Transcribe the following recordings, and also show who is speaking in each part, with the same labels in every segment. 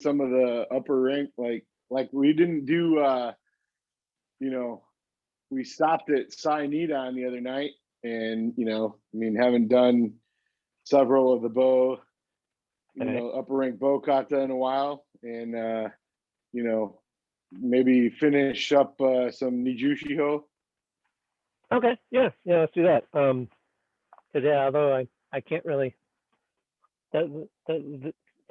Speaker 1: some of the upper rank, like we didn't do, you know, we stopped at Cyanidon the other night, and I mean, haven't done several of the bow,
Speaker 2: All right.
Speaker 1: upper rank bow kata in a while, and you know, maybe finish up some Nijushiho.
Speaker 2: Okay. Yeah. Yeah. Let's do that. 'Cause, yeah, although I can't really the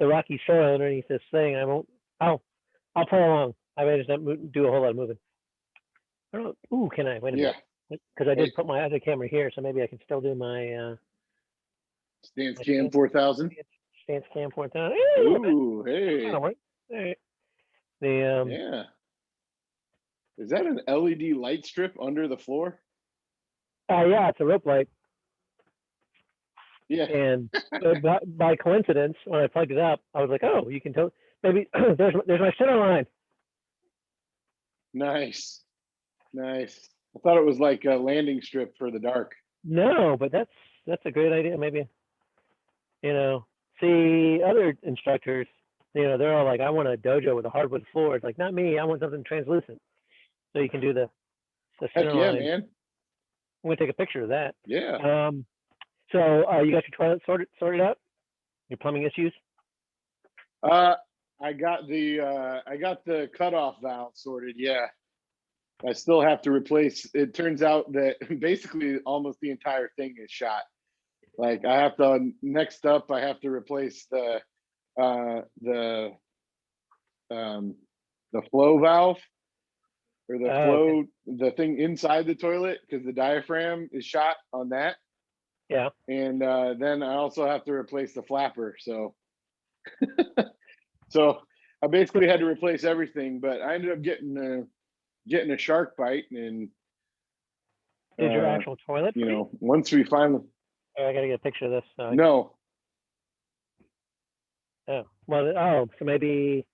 Speaker 2: rocky soil underneath this thing, I won't. I'll play along. I may just not do a whole lot of moving. I don't know. Ooh, can I? Wait a
Speaker 1: Yeah.
Speaker 2: minute. Because I
Speaker 1: Hey,
Speaker 2: did put my other camera here, so maybe I can still do
Speaker 1: stance
Speaker 2: my
Speaker 1: cam 4000.
Speaker 2: stance cam point down.
Speaker 1: Ooh,
Speaker 2: That'll
Speaker 1: hey,
Speaker 2: work. All right. The
Speaker 1: yeah. Is that an LED light strip under the floor?
Speaker 2: yeah, it's a rope light,
Speaker 1: Yeah.
Speaker 2: and by coincidence, when I plugged it up, I was like, oh, you can tell. Maybe there's my center line.
Speaker 1: Nice. Nice. I thought it was like a landing strip for the dark.
Speaker 2: No, but that's a great idea. Maybe see other instructors. They're all like, I want a dojo with a hardwood floor. It's like, not me. I want something translucent, so you can do the
Speaker 1: Heck
Speaker 2: center
Speaker 1: yeah,
Speaker 2: line.
Speaker 1: man.
Speaker 2: I'm gonna take a picture of that.
Speaker 1: Yeah.
Speaker 2: So you got your toilet sorted out? Your plumbing issues?
Speaker 1: Uh I got the cutoff valve sorted, yeah. I still have to replace. It turns out that basically almost the entire thing is shot. Like I have to next up I have to replace uh the um the flow valve, or
Speaker 2: Oh, okay.
Speaker 1: the thing inside the toilet, because the diaphragm is shot on that.
Speaker 2: Yeah.
Speaker 1: And then I also have to replace the flapper. So I basically had to replace everything, but I ended up getting a shark bite, and
Speaker 2: Is your actual toilet free?
Speaker 1: once we finally.
Speaker 2: Oh, I gotta get a picture of this.
Speaker 1: No.
Speaker 2: Oh, well. Oh, so maybe.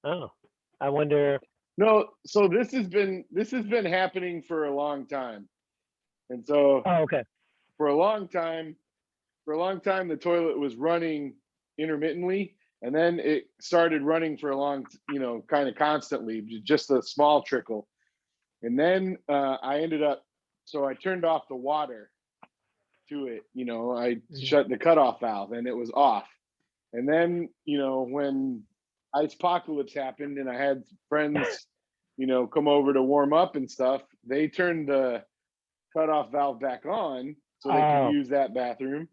Speaker 2: Oh, I wonder.
Speaker 1: No, so this has been happening for a long time. And so
Speaker 2: Oh, okay.
Speaker 1: for a long time, the toilet was running intermittently, and then it started running for a long, kind of constantly, just a small trickle. And then I ended up, so I turned off the water to it. I
Speaker 2: Mhm.
Speaker 1: shut the cutoff valve, and it was off. And then, when ice apocalypse happened and I had friends, come over to warm up and stuff, they turned the cutoff valve back on so they could
Speaker 2: Oh.
Speaker 1: use that bathroom.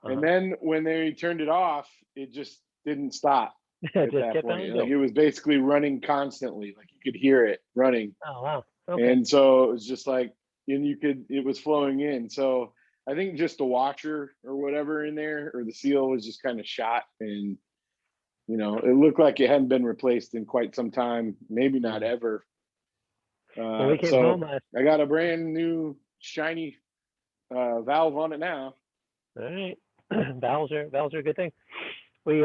Speaker 1: And
Speaker 2: Uh-huh.
Speaker 1: then when they turned it off, it just didn't stop at
Speaker 2: Just
Speaker 1: that
Speaker 2: kept
Speaker 1: point.
Speaker 2: on
Speaker 1: Like
Speaker 2: going.
Speaker 1: it was basically running constantly, like you could hear it running.
Speaker 2: Oh, wow. Okay.
Speaker 1: And so it was just like, and it was flowing in. So I think just the washer or whatever in there, or the seal, was just kind of shot, and it looked like it hadn't been replaced in quite some time, maybe not
Speaker 2: Mm.
Speaker 1: ever.
Speaker 2: When we came home
Speaker 1: So
Speaker 2: last.
Speaker 1: I got a brand new shiny valve on it now.
Speaker 2: All right. Valves are a good thing. We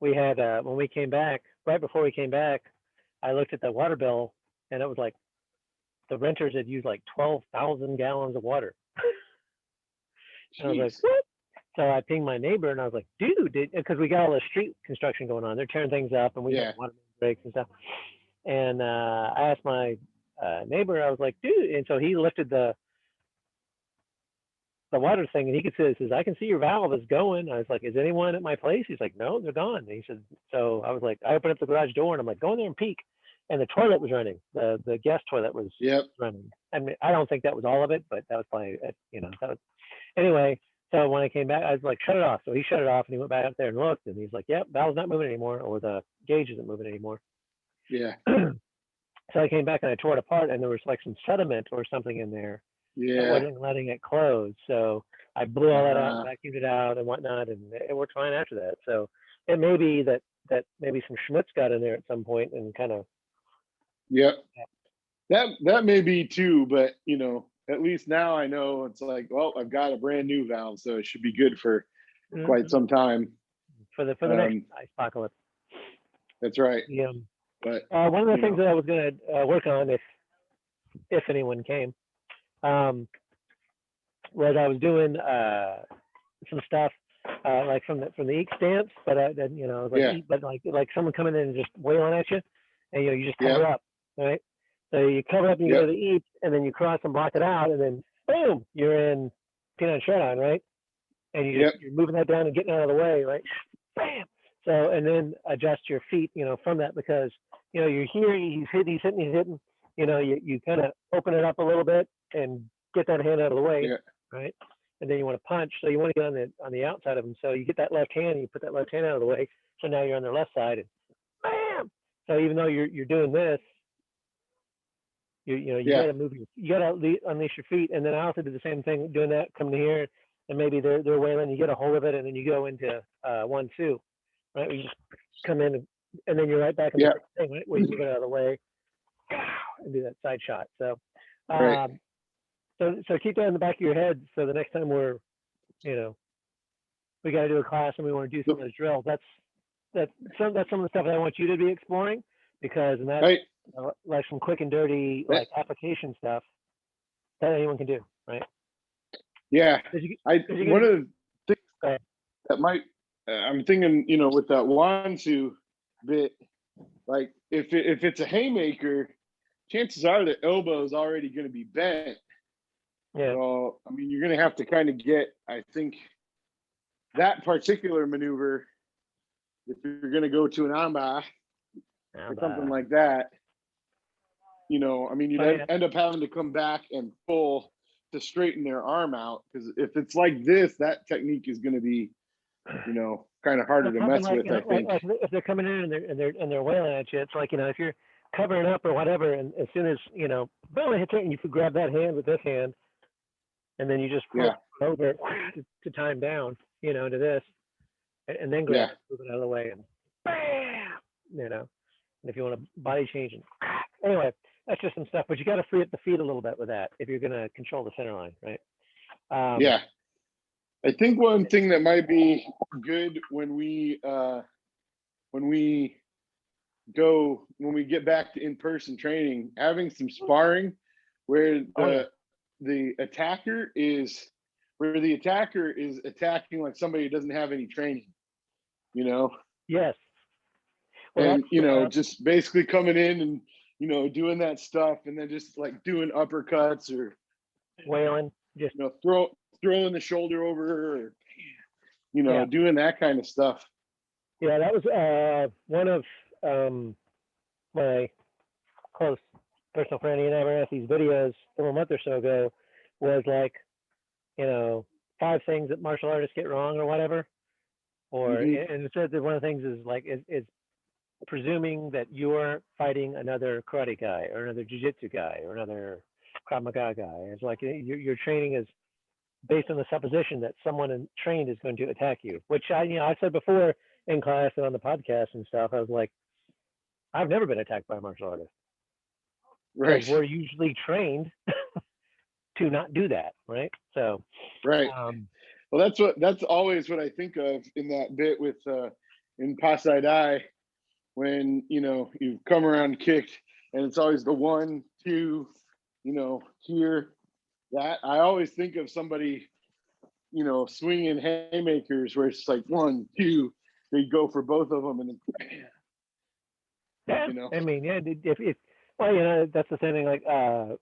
Speaker 2: we had when we came back, right before we came back, I looked at the water bill, and it was like the renters had used like 12,000 gallons of water. And I was like,
Speaker 1: Jeez.
Speaker 2: what? So I pinged my neighbor, and I was like, dude, because we got all the street construction going on. They're tearing things up, and we have
Speaker 1: Yeah.
Speaker 2: water breaks and stuff. And I asked my neighbor, I was like, dude, and so he lifted the water thing, and he could see it. He says, I can see your valve is going. I was like, is anyone at my place? He's like, no, they're gone. And he said, so I was like, I opened up the garage door, and I'm like, go in there and peek. And the toilet was running. The guest toilet was
Speaker 1: Yep.
Speaker 2: running. I mean, I don't think that was all of it, but that was probably, that was, anyway. So when I came back, I was like, shut it off. So he shut it off, and he went back up there and looked, and he's like, yep, valve's not moving anymore, or the gauge isn't moving anymore.
Speaker 1: Yeah.
Speaker 2: So I came back and I tore it apart, and there was like some sediment or something in there that
Speaker 1: Yeah.
Speaker 2: wasn't letting it close. So I blew all that out and
Speaker 1: Uh,
Speaker 2: vacuumed it out and whatnot, and it worked fine after that. So it may be that maybe some schmutz got in there at some point and kind of.
Speaker 1: yep. That may be too, but at least now I know it's like, well, I've got a brand new valve, so it should be good for quite some time.
Speaker 2: For the next ice apocalypse.
Speaker 1: That's right.
Speaker 2: Yeah.
Speaker 1: But
Speaker 2: One of the things that I was going to work on, if anyone came, was I was doing some stuff. like from the eat stance, but then like
Speaker 1: Yeah.
Speaker 2: eat, but like someone coming in and just wailing at you, and you just
Speaker 1: Yeah.
Speaker 2: cover up, right? So you cover up and you go
Speaker 1: Yep.
Speaker 2: to the eat, and then you cross and block it out, and then boom, you're in peanut shut on, right? And
Speaker 1: Yep.
Speaker 2: you're moving that down and getting out of the way, right? Bam. So and then adjust your feet, from that because you're here, he's hitting. You kind of open it up a little bit and get that hand out of the way,
Speaker 1: Yeah.
Speaker 2: right? And then you want to punch, so you want to get on the outside of him. So you get that left hand, and you put that left hand out of the way. So now you're on their left side, and bam. So even though you're doing this, you
Speaker 1: Yeah.
Speaker 2: got to move you got to unleash your feet. And then I also do the same thing, doing that, coming here, and maybe they're wailing. You get a hold of it, and then you go into 1-2, right? You just come in, and then you're right back in the
Speaker 1: Yeah.
Speaker 2: same thing, right? Where you move it out of the way and do that side shot. So,
Speaker 1: Right.
Speaker 2: so keep that in the back of your head. So the next time we got to do a class and we want to do some of those drills, that's some of the stuff that I want you to be exploring because that's
Speaker 1: Right.
Speaker 2: like some quick and dirty like application stuff that anyone can do, right?
Speaker 1: Yeah. One of the things that might I'm thinking, with that 1-2 bit, like if it's a haymaker, chances are the elbow is already going to be bent.
Speaker 2: Yeah.
Speaker 1: So I mean, you're going to have to kind of get, I think, that particular maneuver. If you're going to go to an amba or something like that, I mean, you'd end up having to come back and pull to straighten their arm out because if it's like this, that technique is going to be, kind of harder to mess with. I think
Speaker 2: like if they're coming in and they're wailing at you, it's like if you're covering up or whatever, and as soon as boom, it hits it, and you could grab that hand with this hand, and then you just flip over to time down, to this, and then grab it, move it out of the way, and bam, and if you want to body change and anyway, that's just some stuff. But you got to free up the feet a little bit with that if you're going to control the center line, right?
Speaker 1: Yeah. I think one thing that might be good when we get back to in-person training, having some sparring where the attacker is attacking like somebody who doesn't have any training,
Speaker 2: Yes. Well,
Speaker 1: and just basically coming in and doing that stuff and then just like doing uppercuts or
Speaker 2: wailing, just
Speaker 1: throwing the shoulder over or doing that kind of stuff.
Speaker 2: Yeah, that was one of my close personal friend Ian Abernathy's videos from a month or so ago was like, 5 things that martial artists get wrong or whatever. Or and it said that one of the things is like is presuming that you're fighting another karate guy or another jiu-jitsu guy or another Krav Maga guy. It's like your training is based on the supposition that someone trained is going to attack you, which I said before in class and on the podcast and stuff. I was like, I've never been attacked by a martial artist.
Speaker 1: Right.
Speaker 2: Because we're usually trained to not do that, right? So
Speaker 1: right. Well, that's always what I think of in that bit with in Pasai Dai when you come around kicked and it's always the 1, 2, here. That I always think of somebody, swinging haymakers where it's like 1, 2, they go for both of them and then
Speaker 2: yeah, I mean, if well, that's the same thing like 1-2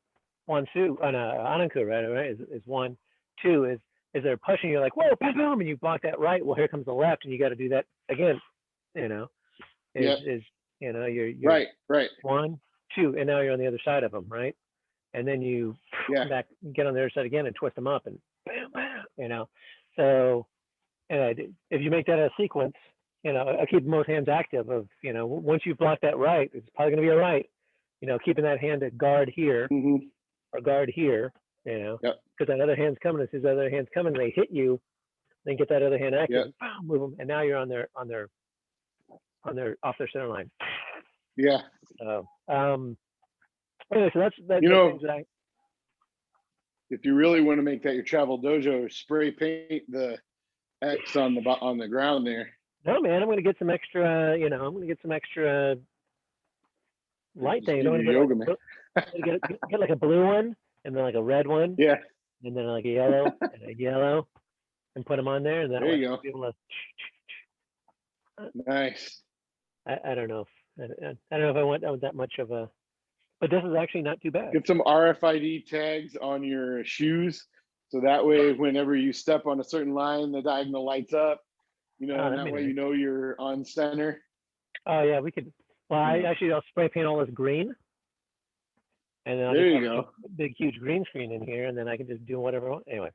Speaker 2: on Ananku, right? Is 1, 2 is they're pushing you like, whoa, boom, boom, and you block that right. Well, here comes the left, and you got to do that again. You're
Speaker 1: right.
Speaker 2: 1, 2, and now you're on the other side of them, right? And then you back, get on the other side again and twist them up and bam, bam, So, if you make that a sequence, I keep both hands active of, once you've blocked that right, it's probably going to be a right, keeping that hand at guard here or guard here, because that other hand's coming, as his other hand's coming, they hit you, then get that other hand active, and move them, and now you're on their off their center line.
Speaker 1: Yeah.
Speaker 2: So, anyway, so that's
Speaker 1: if you really want to make that your travel dojo, spray paint the X on the ground there.
Speaker 2: No, man, I'm going to get some extra. I'm going to get some extra light thing. Get like a blue one, and then like a red one.
Speaker 1: Yeah.
Speaker 2: And then like a yellow and a yellow. and put them on there, and that
Speaker 1: There
Speaker 2: way
Speaker 1: you
Speaker 2: I'll
Speaker 1: go.
Speaker 2: be able to.
Speaker 1: Nice.
Speaker 2: I don't know. I don't know if I want that much of a. But this is actually not too bad.
Speaker 1: Get some RFID tags on your shoes, so that way, whenever you step on a certain line, the diagonal lights up. You know,
Speaker 2: Oh,
Speaker 1: and
Speaker 2: that'd
Speaker 1: that
Speaker 2: be
Speaker 1: way
Speaker 2: nice.
Speaker 1: you know you're on center.
Speaker 2: Oh yeah, we could. Well,
Speaker 1: Yeah.
Speaker 2: I'll spray paint all this green, and then I'll
Speaker 1: There
Speaker 2: just
Speaker 1: you
Speaker 2: have a
Speaker 1: go.
Speaker 2: big, huge green screen in here, and then I can just do whatever I want. Anyway,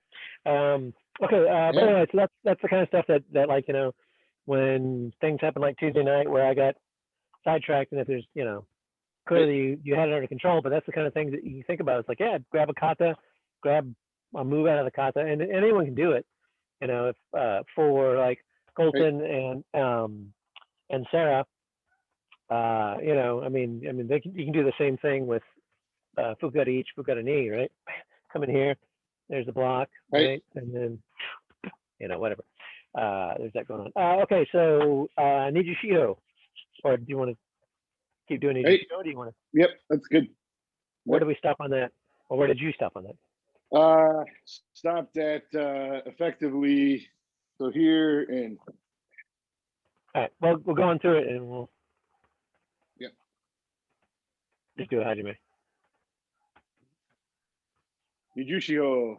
Speaker 2: okay. But
Speaker 1: Yeah.
Speaker 2: anyway, so that's the kind of stuff that like when things happen like Tuesday night where I got sidetracked, and if there's clearly you had it under control, but that's the kind of thing that you think about. It's like, yeah, grab a kata, grab a move out of the kata, and anyone can do it. If for like Colton and Sarah, you can do the same thing with Fukata each, Fukata knee, right? Come in here, there's the block,
Speaker 1: Right.
Speaker 2: right? And then, whatever. There's that going on. Okay, so Niju Shiho, or do you want to keep doing Niju
Speaker 1: Right.
Speaker 2: Shiho? Or do you want to?
Speaker 1: Yep, that's good.
Speaker 2: Where
Speaker 1: Yep.
Speaker 2: do we stop on that? Or where did you stop on that?
Speaker 1: Stopped at effectively. So here and
Speaker 2: All right, well, we'll go on through it and we'll
Speaker 1: Yep.
Speaker 2: just do a hajime.
Speaker 1: Yujushio.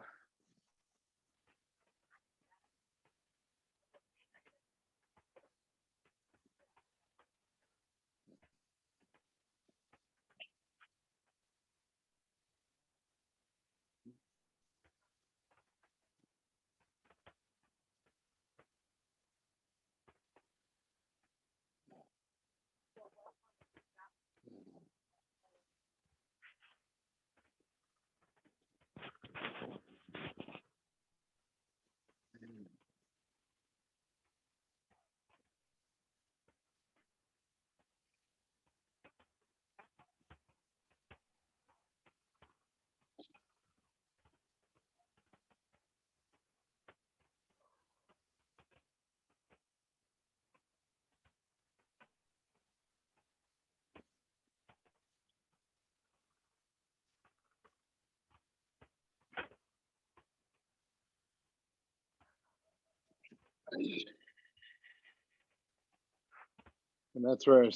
Speaker 1: And that's where I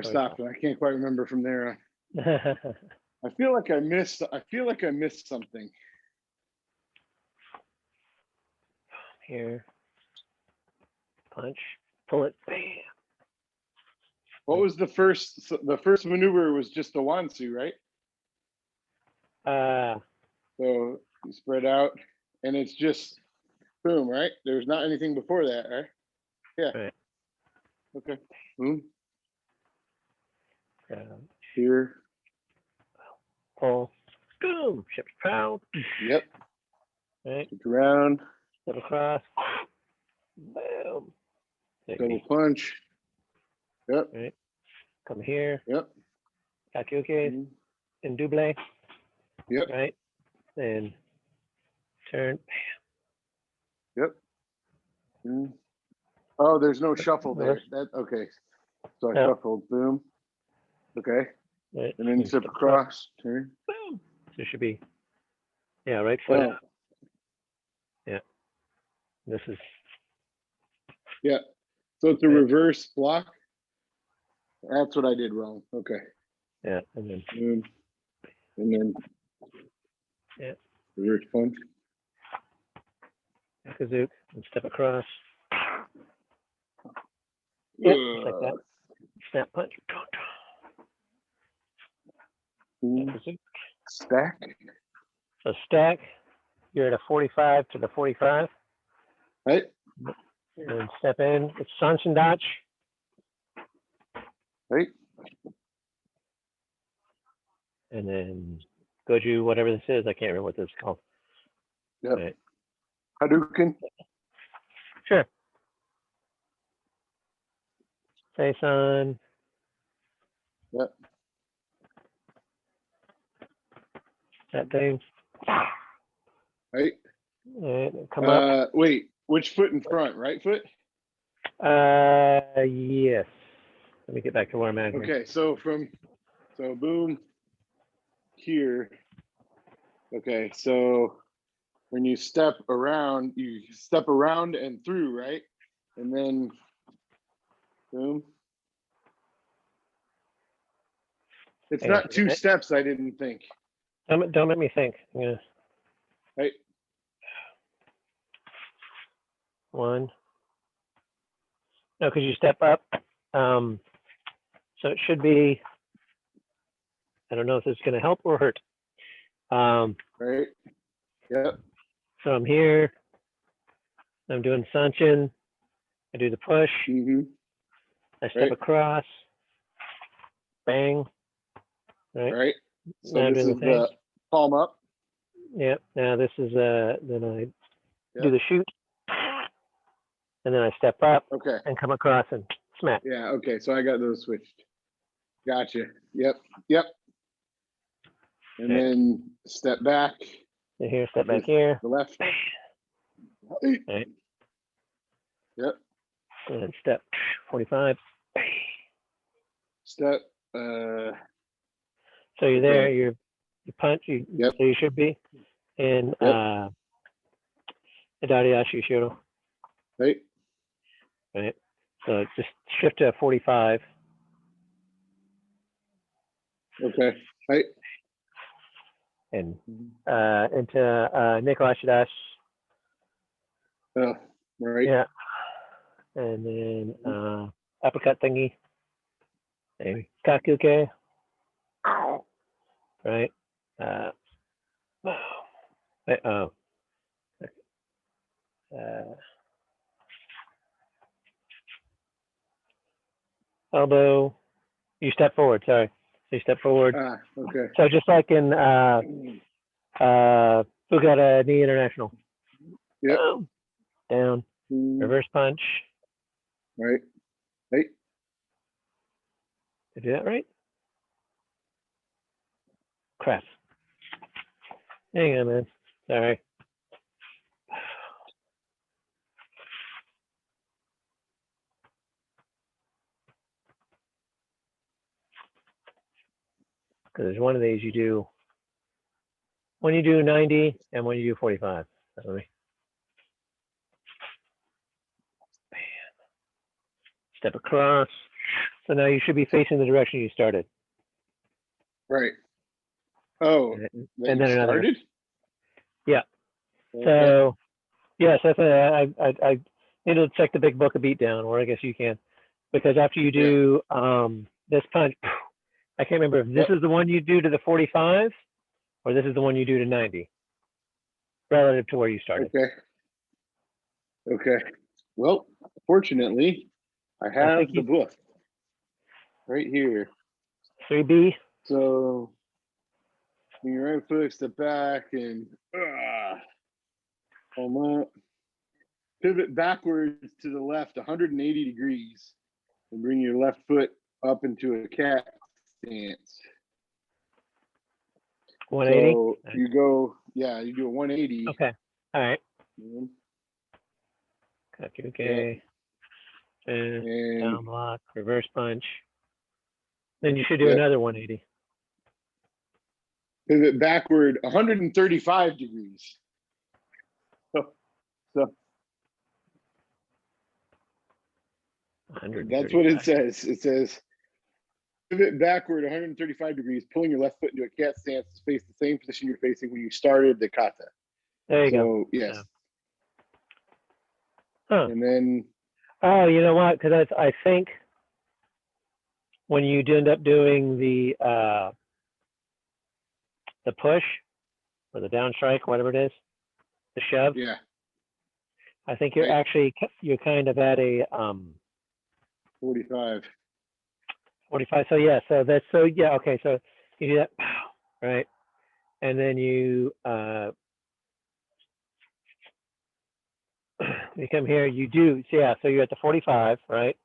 Speaker 1: stopped. And I can't quite remember from there. I feel like I missed something.
Speaker 2: Here, punch, pull it, bam.
Speaker 1: What was the first? The first maneuver was just the wansu, right? So you spread out, and it's just boom, right? There's not anything before that, right? Yeah.
Speaker 2: Right.
Speaker 1: Okay. Boom.
Speaker 2: Um,
Speaker 1: Here.
Speaker 2: pull, boom, shift pound.
Speaker 1: Yep.
Speaker 2: Right,
Speaker 1: Shift around.
Speaker 2: step across, boom.
Speaker 1: Double punch. Yep.
Speaker 2: Right, come here,
Speaker 1: Yep.
Speaker 2: kakyoke, and double.
Speaker 1: Yep.
Speaker 2: Right, then turn.
Speaker 1: Yep. Oh, there's no shuffle there. That okay. So I shuffled. Boom. Okay.
Speaker 2: Right.
Speaker 1: And then step across. Turn.
Speaker 2: Boom. So it should be, right foot out. Yeah. This is.
Speaker 1: Yeah. So it's a reverse block. That's what I did wrong. Okay.
Speaker 2: Yeah, and then.
Speaker 1: And then.
Speaker 2: Yeah.
Speaker 1: Reverse punch.
Speaker 2: Kazook and step across. Yep, just like that. Snap punch.
Speaker 1: Stack.
Speaker 2: So stack. You're at a 45 to the 45.
Speaker 1: Right.
Speaker 2: And then step in. It's Sanshin Dach.
Speaker 1: Right.
Speaker 2: And then Goju, whatever this is. I can't remember what this is called.
Speaker 1: Yep.
Speaker 2: Right.
Speaker 1: Hadouken.
Speaker 2: Sure. Seisan.
Speaker 1: Yep.
Speaker 2: That thing.
Speaker 1: Right.
Speaker 2: Come up.
Speaker 1: Wait, which foot in front? Right foot?
Speaker 2: Yes. Let me get back to where I'm at here.
Speaker 1: Okay, so boom here. Okay, so when you step around and through, right? And then boom. It's
Speaker 2: Hang on,
Speaker 1: not 2 steps, I didn't think.
Speaker 2: Don't let me think. Yeah.
Speaker 1: Right.
Speaker 2: 1. No, because you step up. So it should be, I don't know if this is going to help or hurt.
Speaker 1: Right. Yep.
Speaker 2: So I'm here. I'm doing Sanchin. I do the push.
Speaker 1: Mm-hmm.
Speaker 2: I step
Speaker 1: Right.
Speaker 2: across. Bang. Right.
Speaker 1: Right. So
Speaker 2: Now
Speaker 1: this
Speaker 2: doing
Speaker 1: is
Speaker 2: the thing.
Speaker 1: the palm up.
Speaker 2: Yep. Now this is then I
Speaker 1: Yep.
Speaker 2: do the shoot, and then I step up
Speaker 1: Okay.
Speaker 2: and come across and smack.
Speaker 1: Yeah. Okay. So I got those switched. Gotcha. Yep. Yep. And
Speaker 2: Okay.
Speaker 1: then step back.
Speaker 2: So here, step back
Speaker 1: with
Speaker 2: here.
Speaker 1: The left.
Speaker 2: Right.
Speaker 1: Yep.
Speaker 2: And then step 45.
Speaker 1: Step.
Speaker 2: So you're
Speaker 1: Okay.
Speaker 2: there. You punch.
Speaker 1: Yep.
Speaker 2: So you should be in
Speaker 1: Yep.
Speaker 2: Idariashi Shiro.
Speaker 1: Right.
Speaker 2: Right. So just shift to 45.
Speaker 1: Okay. Right.
Speaker 2: And into Nikolai.
Speaker 1: Oh, right.
Speaker 2: Yeah. And then uppercut thingy. Maybe Kakuke. Right. Elbow. You step forward. Sorry. So you step forward.
Speaker 1: Okay.
Speaker 2: So just like in Fugata Knee International.
Speaker 1: Yep.
Speaker 2: Boom. Down. Reverse punch.
Speaker 1: Right. Right.
Speaker 2: Did I do that right? Crap. Hang on, man. Sorry. Because there's one of these you do when you do 90 and when you do 45. Step across. So now you should be facing the direction you started.
Speaker 1: Right. Oh,
Speaker 2: And then another.
Speaker 1: Started?
Speaker 2: Yeah.
Speaker 1: Okay.
Speaker 2: So, yes, that's I need to check the big book of beatdown, or I guess you can, because after you do this punch, I can't remember if this is the one you do to the 45, or this is the one you do to 90, relative to where you started.
Speaker 1: Okay. Okay. Well, fortunately, I have the book right here.
Speaker 2: 3B.
Speaker 1: So your right foot, step back and palm up. Pivot backwards to the left 180 degrees and bring your left foot up into a cat stance.
Speaker 2: 180.
Speaker 1: So you go, you do a 180.
Speaker 2: Okay. All right.
Speaker 1: Okay.
Speaker 2: And down block, reverse punch. Then you should do another 180.
Speaker 1: Pivot backward 135 degrees. So that's what it says. It says pivot backward 135 degrees, pulling your left foot into a cat stance to face the same position you're facing when you started the kata.
Speaker 2: There you go.
Speaker 1: Yes.
Speaker 2: Yeah. Huh.
Speaker 1: And then.
Speaker 2: Oh, you know what? Because I think when you end up doing the push or the down strike, whatever it is, the shove.
Speaker 1: Yeah.
Speaker 2: I think you're actually kind of at a
Speaker 1: 45.
Speaker 2: 45. So yeah. So that's okay. So you do that, right? And then you you come here. You do So you're at the 45, right?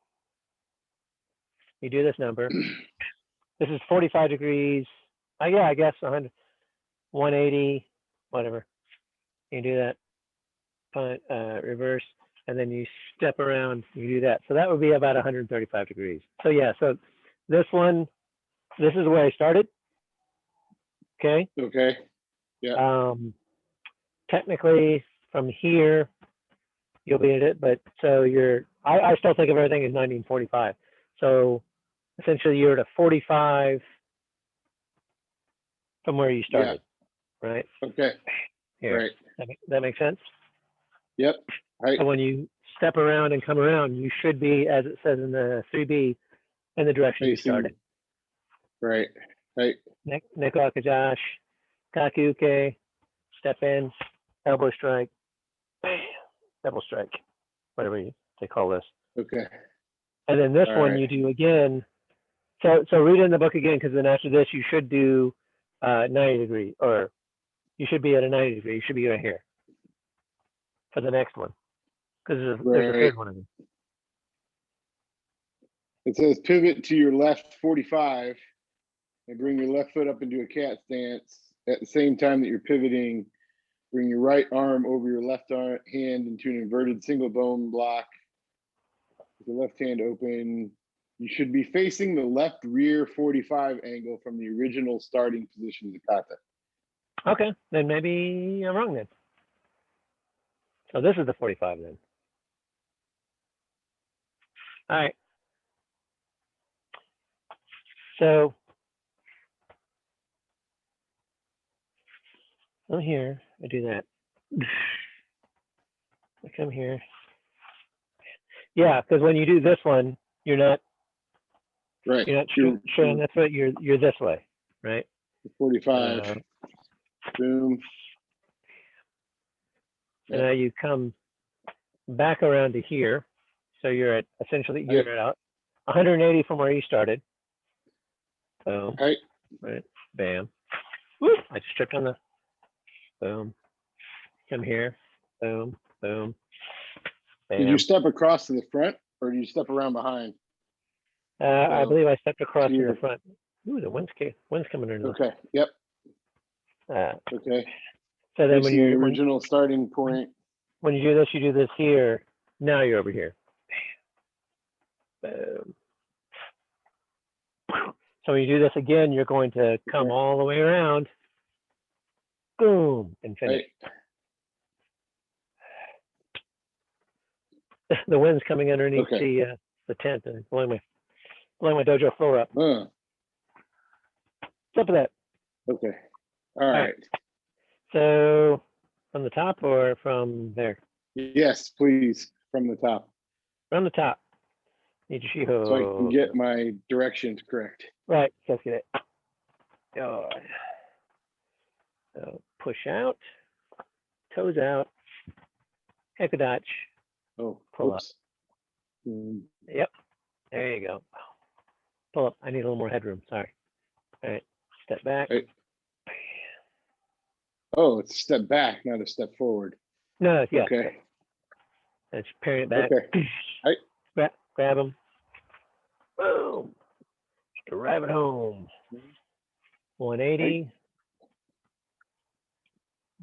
Speaker 2: You do this number. This is 45 degrees. I guess 100, 180, whatever. You do that. Reverse, and then you step around, you do that. So that would be about 135 degrees. So yeah, so this is where I started. Okay.
Speaker 1: Okay. Yeah.
Speaker 2: technically from here you'll be in it, but so I still think of everything as 1945. So essentially you're at a 45 from where you
Speaker 1: Yeah.
Speaker 2: started, right?
Speaker 1: Okay.
Speaker 2: Here.
Speaker 1: Right.
Speaker 2: That makes sense?
Speaker 1: Yep. Right.
Speaker 2: So when you step around and come around, you should be, as it says in the 3B, in the direction you
Speaker 1: Facing.
Speaker 2: started.
Speaker 1: Right. Right.
Speaker 2: Neko Akajash, Kakuke, step in, elbow strike, bam, double strike, whatever they call this.
Speaker 1: Okay.
Speaker 2: And then this
Speaker 1: All
Speaker 2: one
Speaker 1: right.
Speaker 2: you do again. So read in the book again, because then after this you should do 90 degree, or you should be at a 90 degree. You should be right here for the next one, because there's a third one of them.
Speaker 1: It says pivot to your left 45 and bring your left foot up into a cat stance. At the same time that you're pivoting, bring your right arm over your left hand into an inverted single bone block. With the left hand open, you should be facing the left rear 45 angle from the original starting position of the kata.
Speaker 2: Okay, then maybe I'm wrong then. So this is the 45 then. All right. So I'm here. I do that. I come here. Yeah, because when you do this one, you're not
Speaker 1: Right.
Speaker 2: You're not showing that foot. You're this way, right?
Speaker 1: 45. Boom.
Speaker 2: And now you come back around to here. So you're at essentially you're at 180 from where you started. Boom.
Speaker 1: Right.
Speaker 2: Right. Bam. Woo! I just tripped on the. Boom. Come here. Boom. Boom. Bam.
Speaker 1: Did you step across to the front, or did you step around behind?
Speaker 2: I believe I stepped across
Speaker 1: here.
Speaker 2: to the front. Ooh, the wind's coming in.
Speaker 1: Okay. Yep. Okay.
Speaker 2: So then
Speaker 1: when the original starting point.
Speaker 2: When you do this here. Now you're over here. Boom. So when you do this again, you're going to come all the way around. Boom, and finish. Right. The wind's coming underneath the tent and blowing my dojo floor up. Step of that.
Speaker 1: Okay. All right.
Speaker 2: So from the top or from there?
Speaker 1: Yes, please. From the top.
Speaker 2: From the top. Nichishio.
Speaker 1: So I can get my directions correct.
Speaker 2: Right. Let's get it. So push out. Toes out. Hekadach.
Speaker 1: Oh,
Speaker 2: pull
Speaker 1: oops.
Speaker 2: up. Yep. There you go. Pull up. I need a little more headroom. Sorry. All right. Step back.
Speaker 1: Right. Oh, it's a step back, not a step forward.
Speaker 2: No, yeah.
Speaker 1: Okay.
Speaker 2: Let's parry it back.
Speaker 1: Okay. Right.
Speaker 2: Grab them. Boom. Drive it home. 180.
Speaker 1: Right.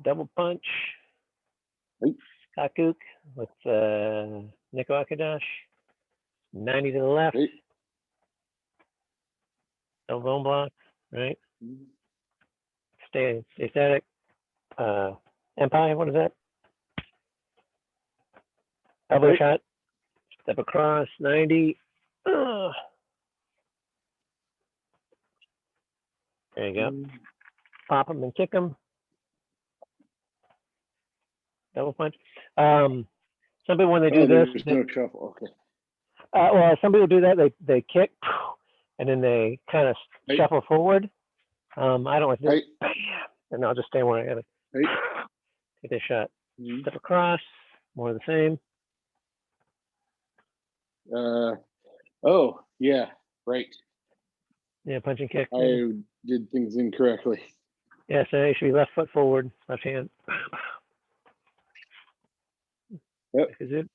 Speaker 2: Double punch.
Speaker 1: Right.
Speaker 2: Kakuk with Neko Akadash. 90 to the left.
Speaker 1: Right.
Speaker 2: Double bone block. Right. Stay static. Empire, what is that? Elbow shot. Step across. 90. There you go. Pop them and kick them. Double punch. Some people, when they do this,
Speaker 1: no shuffle. Okay.
Speaker 2: Well, some people do that. They kick, and then they kind of shuffle forward. I don't like to do it. And I'll just stay where I have it. Take this shot. Step across. More of the same.
Speaker 1: Oh, yeah. Right.
Speaker 2: Yeah, punch and kick.
Speaker 1: I did things incorrectly.
Speaker 2: Yeah, so it should be left foot forward, left hand.
Speaker 1: Yep.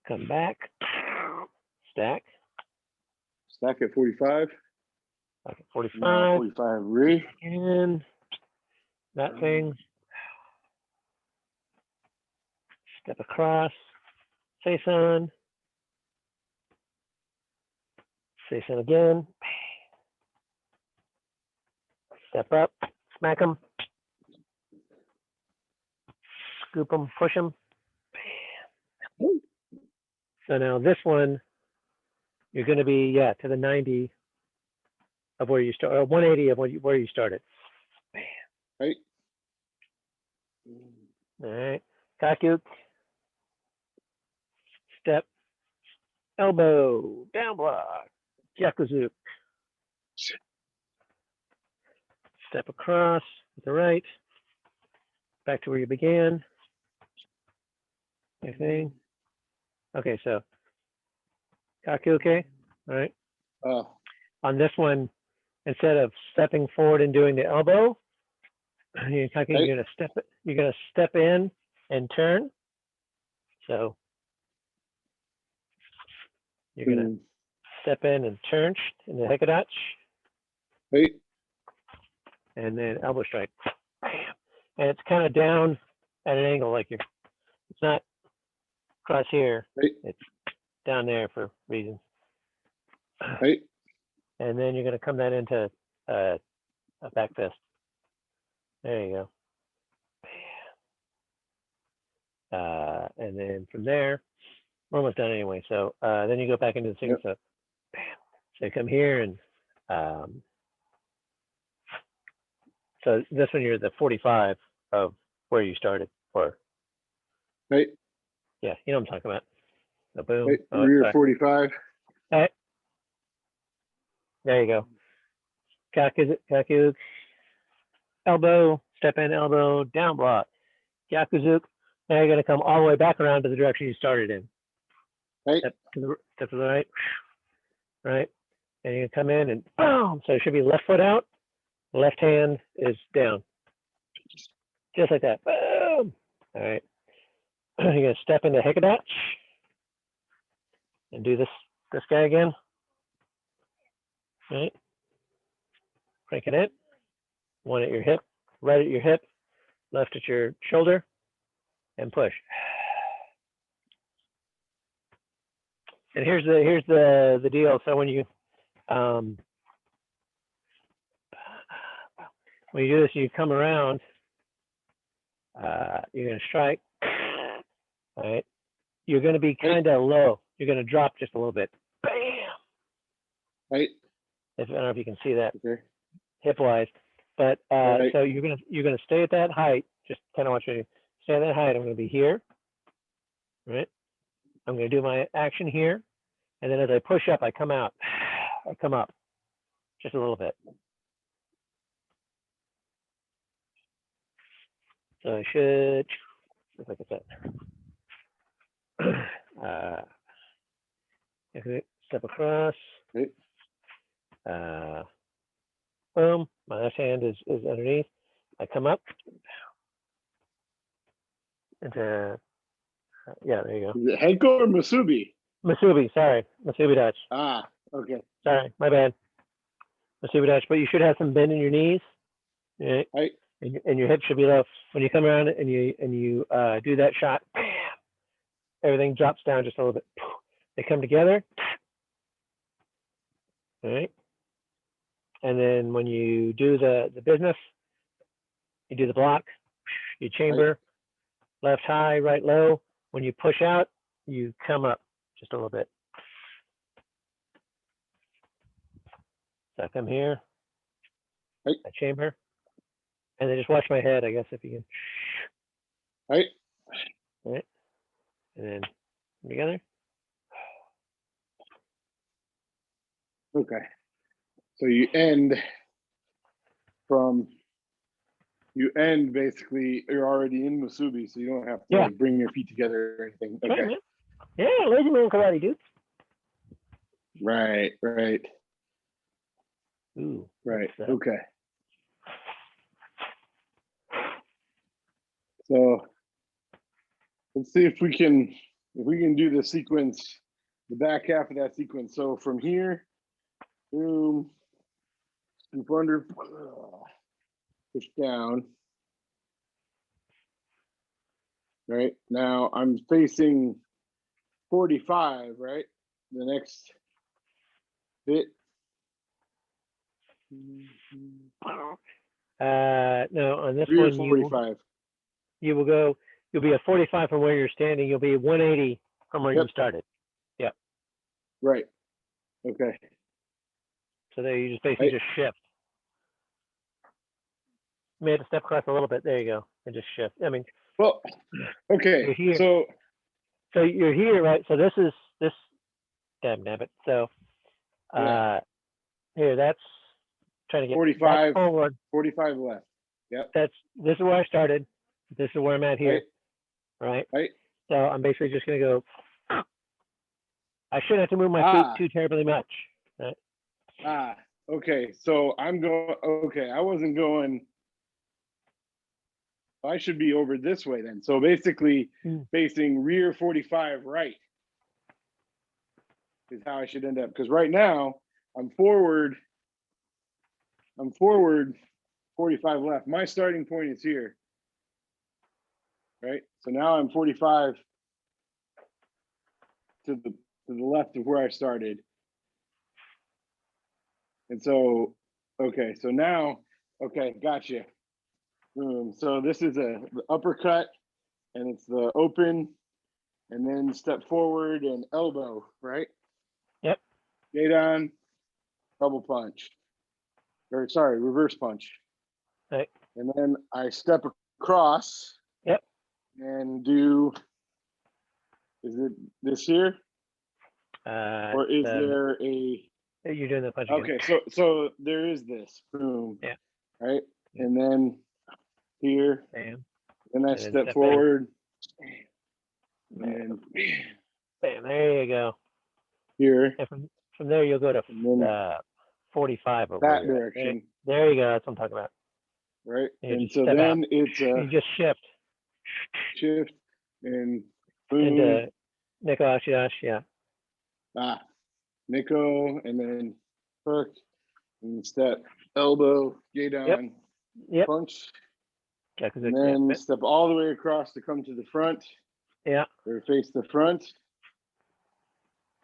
Speaker 2: Come back. Stack.
Speaker 1: Stack at 45.
Speaker 2: Stack at 45.
Speaker 1: 45 re.
Speaker 2: And that thing. Step across. Face on. Face on again. Step up. Smack them. scoop them, push them. So now this one, you're going to be, to the 90 of where you start, or 180 of where you started.
Speaker 1: Right.
Speaker 2: All right. Kakyuk. Step. Elbow. Down block. Yakuzuk. Step across with the right. Back to where you began. Same thing. Okay, so Kakyuke. All right.
Speaker 1: Oh.
Speaker 2: On this one, instead of stepping forward and doing the elbow, you're gonna step in and turn. So you're gonna step in and turn in the hikadach.
Speaker 1: Right.
Speaker 2: And then elbow strike. And it's kind of down at an angle, like it's not across here.
Speaker 1: Right.
Speaker 2: It's down there for reasons.
Speaker 1: Right.
Speaker 2: And then you're gonna come that into a back fist. There you go. And then from there, we're almost done anyway. So then you go back into the single step. So you come here and so this one you're the 45 of where you started, or
Speaker 1: Right.
Speaker 2: Yeah, you know what I'm talking about. The boom.
Speaker 1: Right. Rear 45.
Speaker 2: All right. There you go. Kakyuk. Elbow, step in, elbow, down block. Yakuzuk. Now you're going to come all the way back around to the direction you started in.
Speaker 1: Right.
Speaker 2: Step to the right. Right. And you're going to come in and boom. So it should be left foot out. Left hand is down. Just like that. Boom. All right. You're going to step into hikadach and do this guy again. Right. Crank it in. One at your hip, right at your hip, left at your shoulder, and push. And here's the deal. So when you do this, you come around. You're gonna strike. All right. You're gonna be kind of low. You're gonna drop just a little bit. Bam.
Speaker 1: Right.
Speaker 2: I don't know if you can see that hip wise, but
Speaker 1: right.
Speaker 2: so you're gonna stay at that height. Just kind of want you to stay at that height. I'm gonna be here. Right. I'm gonna do my action here, and then as I push up, I come out. I come up just a little bit. So I should, just like I said, step across.
Speaker 1: Right.
Speaker 2: Boom. My left hand is underneath. I come up into, there you go.
Speaker 1: Is it Henko or Musubi?
Speaker 2: Musubi, sorry. Musubi Dutch.
Speaker 1: Ah, okay.
Speaker 2: Sorry, my bad. Musubi Dutch, but you should have some bend in your knees. Right.
Speaker 1: Right.
Speaker 2: And your hips should be low. When you come around and you do that shot, everything drops down just a little bit. They come together. All right. And then when you do the business, you do the block, you chamber, left high, right low. When you push out, you come up just a little bit. So I come here, I chamber, and then just watch my head, I guess, if you can.
Speaker 1: Right.
Speaker 2: All right. And then together.
Speaker 1: Okay. So you end basically, you're already in Musubi, so you don't have to like bring your feet together or anything. Okay.
Speaker 2: Right, yeah, lazy man karate, dude.
Speaker 1: Right.
Speaker 2: Ooh.
Speaker 1: Right. Okay. So let's see if we can do the sequence, the back half of that sequence. So from here, boom, scoop under, push down. Right now I'm facing 45, right? The next bit.
Speaker 2: No, on this
Speaker 1: Rear
Speaker 2: one
Speaker 1: 45.
Speaker 2: you will go you'll be at 45 from where you're standing. You'll be 180 from where you
Speaker 1: Yep.
Speaker 2: started.
Speaker 1: Right. Okay.
Speaker 2: So there you just basically just shift. You may have to step across a little bit. There you go, and just shift. I mean,
Speaker 1: Well, okay.
Speaker 2: you're here.
Speaker 1: So
Speaker 2: you're here, right? So this is this. Damn nabbit. So
Speaker 1: Yeah.
Speaker 2: here, that's trying to get
Speaker 1: 45
Speaker 2: forward.
Speaker 1: 45 left. Yep.
Speaker 2: This is where I started. This is where I'm at here, right?
Speaker 1: Right.
Speaker 2: So I'm basically just gonna go. I shouldn't have to move my feet too terribly much. Right?
Speaker 1: Okay. So I'm going. Okay, I wasn't going. I should be over this way then. So basically, facing rear 45 right is how I should end up. Because right now I'm forward 45 left. My starting point is here. Right. So now I'm 45 to the left of where I started. And so, okay, so now, okay, gotcha. So this is the uppercut, and it's the open, and then step forward and elbow, right?
Speaker 2: Yep.
Speaker 1: Gate on, double punch, or sorry, reverse punch.
Speaker 2: Right.
Speaker 1: And then I step across.
Speaker 2: Yep.
Speaker 1: And do. Is it this here? Or is there a?
Speaker 2: You're doing the punch.
Speaker 1: Okay, so there is this. Boom.
Speaker 2: Yeah.
Speaker 1: Right, and then here.
Speaker 2: Bam.
Speaker 1: Then I step forward. And
Speaker 2: bam. There you go.
Speaker 1: Here.
Speaker 2: And from there you'll go to 45 over
Speaker 1: that direction.
Speaker 2: Right? There you go. That's what I'm talking about.
Speaker 1: Right. And so then it's
Speaker 2: you just shift
Speaker 1: and boom.
Speaker 2: Into Nico Ashidash, yeah.
Speaker 1: Nico, and then hook, and step, elbow, gate on, punch.
Speaker 2: Yeah,
Speaker 1: and then step all the way across to come to the front.
Speaker 2: Yeah.
Speaker 1: Or face the front.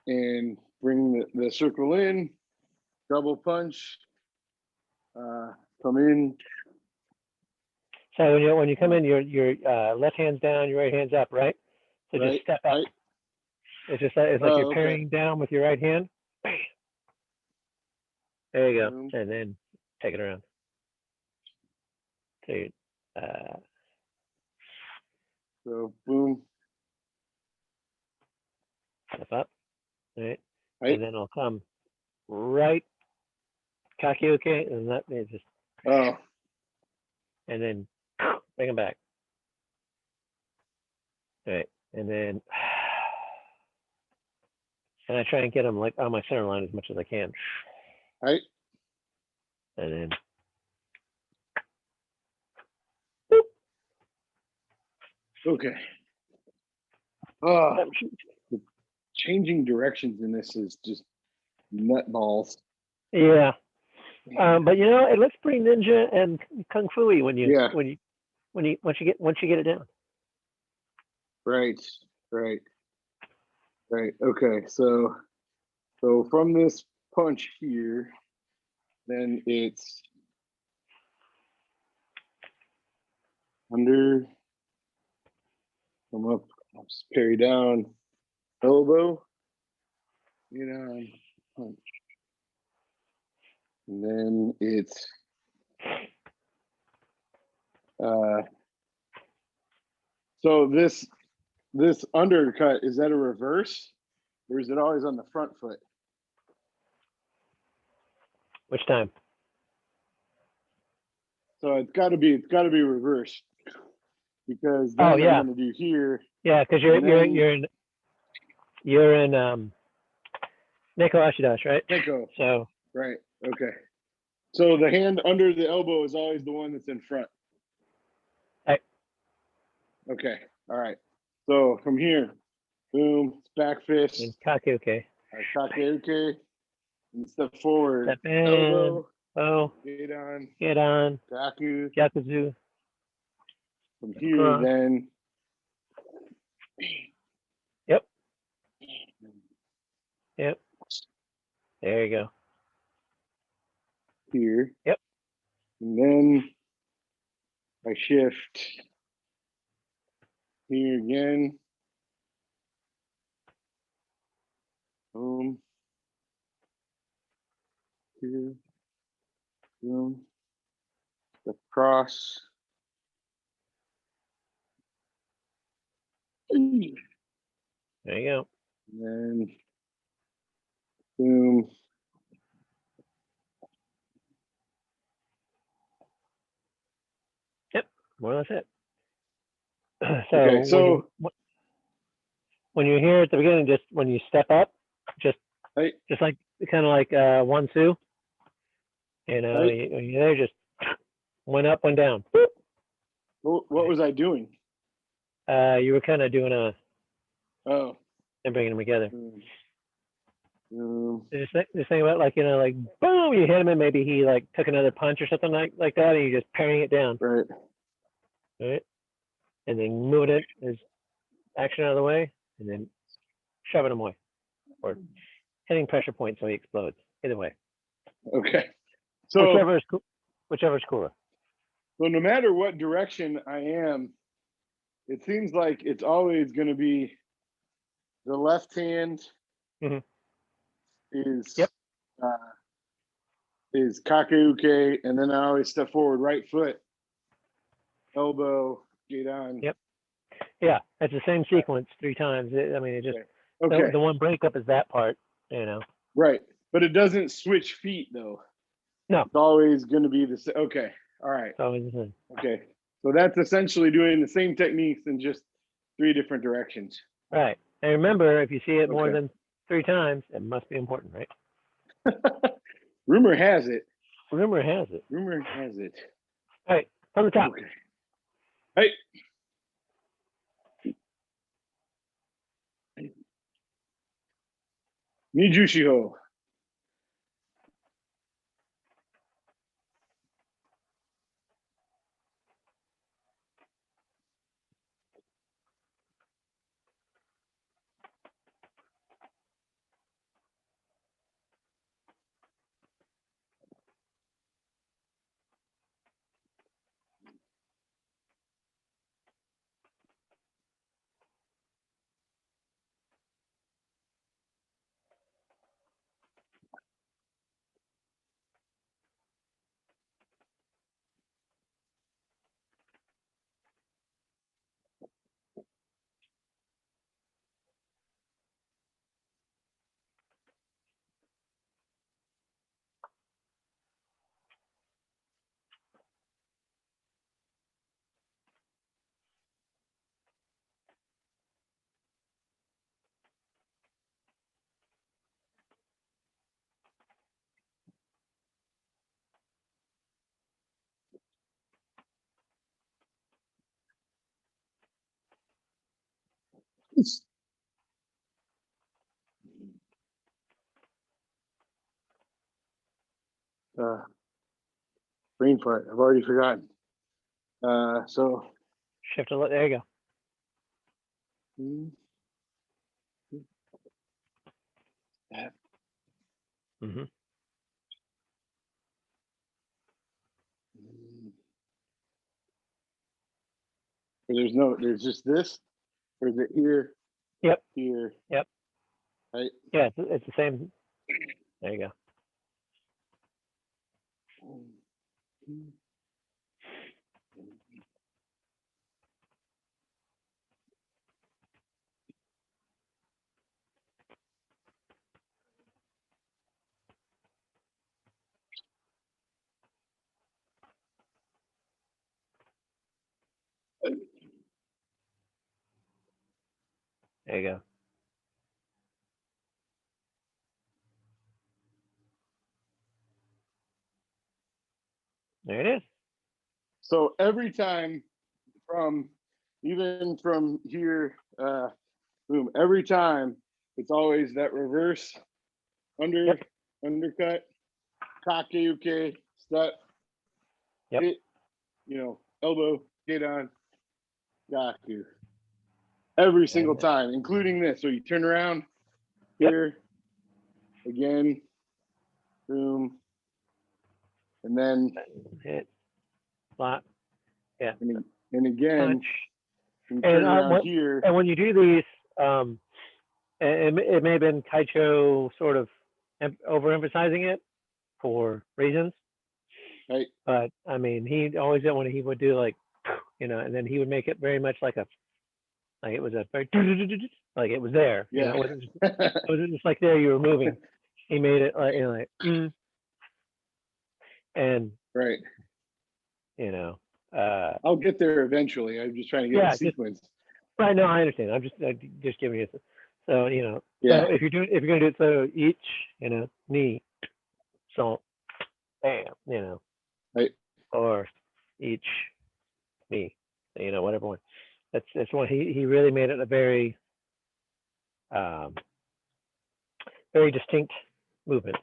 Speaker 1: And bring the circle in, double punch, come in.
Speaker 2: So when you come in, your left hand's down, your right hand's up, right? So just step up. Right. It's like you're parrying down with your right hand. Bam. There you go, and then take it around.
Speaker 1: So boom.
Speaker 2: Step up, right? And then I'll come right, kakioke, and that means just. And then bring them back. Right, and then I try and get them like on my center line as much as I can.
Speaker 1: Right.
Speaker 2: And then.
Speaker 1: Okay. The changing directions in this is just nutballs.
Speaker 2: Yeah. But it looks pretty ninja and kung fu-y once you get it down.
Speaker 1: Right. Okay. So from this punch here, then it's under, come up, parry down, elbow, punch. And then it's so this undercut, is that a reverse, or is it always on the front foot?
Speaker 2: Which time?
Speaker 1: So it's got to be reversed, because then I'm going to do here.
Speaker 2: Yeah, because you're in Nico Ashidash, right?
Speaker 1: Nico.
Speaker 2: So.
Speaker 1: Right. Okay. So the hand under the elbow is always the one that's in front.
Speaker 2: Right.
Speaker 1: Okay. All right. So from here, boom, back fist.
Speaker 2: And kakeuke.
Speaker 1: Kakeuke. And step forward.
Speaker 2: Step in.
Speaker 1: Elbow. Get on. Gakuzu. From here, then.
Speaker 2: Yep. There you go.
Speaker 1: Here.
Speaker 2: Yep.
Speaker 1: And then I shift here again. Boom. Here. Boom. The cross. And
Speaker 2: There you go.
Speaker 1: then boom.
Speaker 2: Yep, more or less it. So,
Speaker 1: Okay, so
Speaker 2: when you're here at the beginning, just when you step up, just
Speaker 1: right,
Speaker 2: like kind of like 1-2. You know,
Speaker 1: right.
Speaker 2: when you're there, just one up, one down.
Speaker 1: What was I doing?
Speaker 2: You were kind of doing
Speaker 1: Oh.
Speaker 2: and bringing them together.
Speaker 1: Um,
Speaker 2: Just think about like, you know, like boom, you hit him and maybe he like took another punch or something like that, and you're just parrying it down,
Speaker 1: right.
Speaker 2: right? And then moving it as action out of the way, and then shoving him away, or hitting pressure point so he explodes. Either way,
Speaker 1: Okay. So
Speaker 2: whichever's cooler.
Speaker 1: so no matter what direction I am, it seems like it's always going to be the left hand
Speaker 2: Mm-hmm.
Speaker 1: is
Speaker 2: Yep.
Speaker 1: Is kakeuke, and then I always step forward, right foot, elbow, get on.
Speaker 2: Yep. Yeah, it's the same sequence 3 times. I mean, it just
Speaker 1: Okay.
Speaker 2: the one breakup is that part, you know.
Speaker 1: Right, but it doesn't switch feet though.
Speaker 2: No,
Speaker 1: It's always going to be the same. Okay, all right.
Speaker 2: it's always the same.
Speaker 1: Okay, so that's essentially doing the same techniques in just 3 different directions.
Speaker 2: Right. And remember, if you see it more
Speaker 1: Okay.
Speaker 2: than 3 times, it must be important, right?
Speaker 1: Rumor has it.
Speaker 2: Rumor has it.
Speaker 1: Rumor has it.
Speaker 2: All right, from the top.
Speaker 1: Okay. Hey. Nijushiho. Brain fart. I've already forgotten. So.
Speaker 2: Shift a little. There you go. Mm-hmm.
Speaker 1: There's just this, or is it here?
Speaker 2: Yep.
Speaker 1: Here.
Speaker 2: Yep.
Speaker 1: Right.
Speaker 2: Yeah, it's the same. There you go. There you go. There it is.
Speaker 1: So every time even from here, boom, every time it's always that reverse undercut, kakeuke, step,
Speaker 2: Yep.
Speaker 1: hit, elbow, get on, gaku. Every single time, including this. So you turn around here, again, boom, and then
Speaker 2: hit, slot, yeah,
Speaker 1: and again,
Speaker 2: punch,
Speaker 1: and
Speaker 2: And
Speaker 1: turn around here.
Speaker 2: when you do these, it may have been Taicho sort of overemphasizing it for reasons,
Speaker 1: Right.
Speaker 2: but I mean, he always did when he would do like, and then he would make it very much like it was a very like it was there.
Speaker 1: Yeah.
Speaker 2: It wasn't just like there you were moving. He made it like and
Speaker 1: Right. I'll get there eventually. I'm just trying to get the sequence.
Speaker 2: Right. No, I understand. I'm just giving you. So
Speaker 1: Yeah.
Speaker 2: So if you're gonna do it, so each knee, so bam,
Speaker 1: Right.
Speaker 2: or each knee, whatever one. That's one. He really made it a very very distinct movement.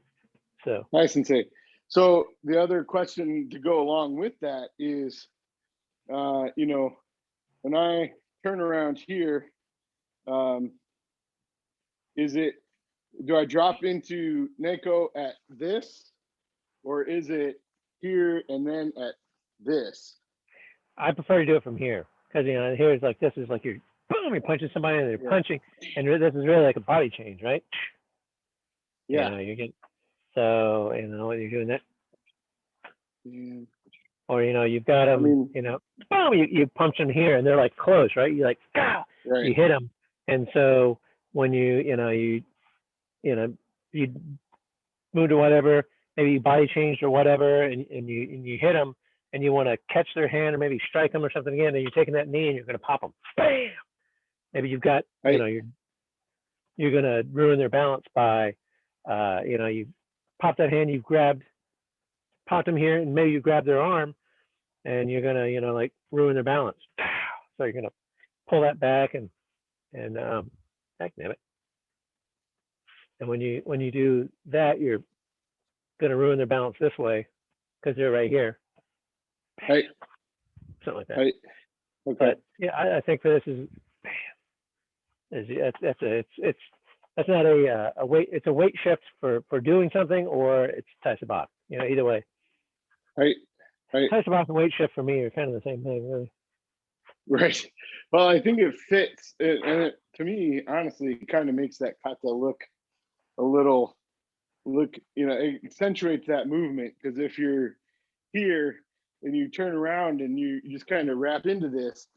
Speaker 2: So
Speaker 1: nice and safe. So the other question to go along with that is, when I turn around here, do I drop into Neko at this, or is it here and then at this?
Speaker 2: I prefer to do it from here because here is like this is like you're boom, you're punching somebody and they're punching, and this is really like a body change, right?
Speaker 1: Yeah.
Speaker 2: You're getting so you're doing that.
Speaker 1: Yeah.
Speaker 2: Or you've got them, boom, you punch them here and they're like close, right? You like right. You hit them, and so when you moved or whatever, maybe you body changed or whatever, and you hit them, and you want to catch their hand or maybe strike them or something again, and you're taking that knee and you're going to pop them, bam. Maybe you've got you're going to ruin their balance by you pop that hand, you've popped them here, and maybe you grab their arm, and you're gonna like ruin their balance. So you're gonna pull that back and heck damn it. And when you do that, you're gonna ruin their balance this way because they're right here.
Speaker 1: Right.
Speaker 2: Something like that.
Speaker 1: Right. Okay.
Speaker 2: But yeah, I think for this that's not a weight. It's a weight shift for doing something, or it's Tai Sabak. Either way.
Speaker 1: Right. Right.
Speaker 2: Tai Sabak and weight shift for me are kind of the same thing, really.
Speaker 1: Right. Well, I think it fits, and to me, honestly, it kind of makes that kata look a little, it accentuates that movement, because if you're here and you turn around and you just kind of wrap into this,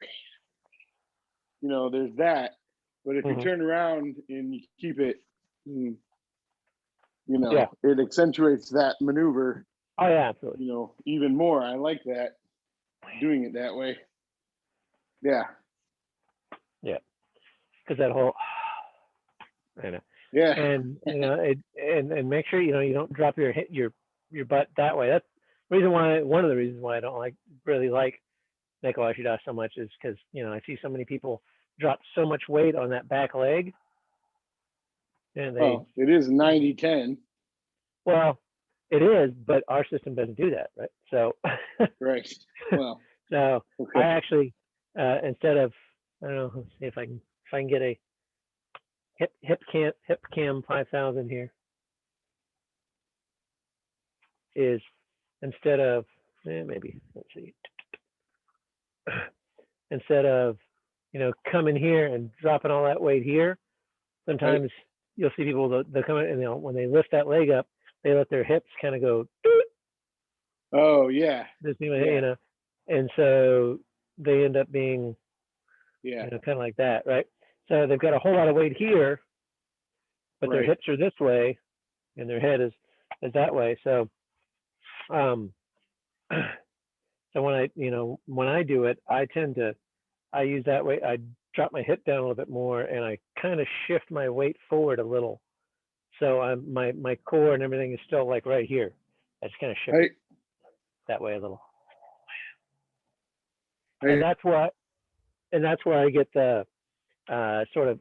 Speaker 1: there's that. But if you turn around and you keep it, it accentuates that maneuver.
Speaker 2: Oh yeah, absolutely.
Speaker 1: Even more. I like that, doing it that way. Yeah.
Speaker 2: Yeah. Because that whole,
Speaker 1: Yeah.
Speaker 2: And and make sure you don't drop your butt that way. That's one of the reasons why I don't really like Neko Ashidashi so much is because I see so many people drop so much weight on that back leg, and
Speaker 1: it is 90-10.
Speaker 2: Well, it is, but our system doesn't do that, right? So
Speaker 1: right. Well.
Speaker 2: So okay. I actually instead of, I don't know, let's see if I can get a hip cam 5000 here, is instead of maybe, let's see, instead of coming here and dropping all that weight here, sometimes you'll see people they'll come in and when they lift that leg up, they let their hips kind of go.
Speaker 1: Oh yeah.
Speaker 2: And so they end up being kind of like that, right? So they've got a whole lot of weight here, but their hips are this way and their head is that way. So so when I do it, I use that way. I drop my hip down a little bit more and I kind of shift my weight forward a little. So my core and everything is still like right here. I just kind of shift that way a little. And that's where I get the sort of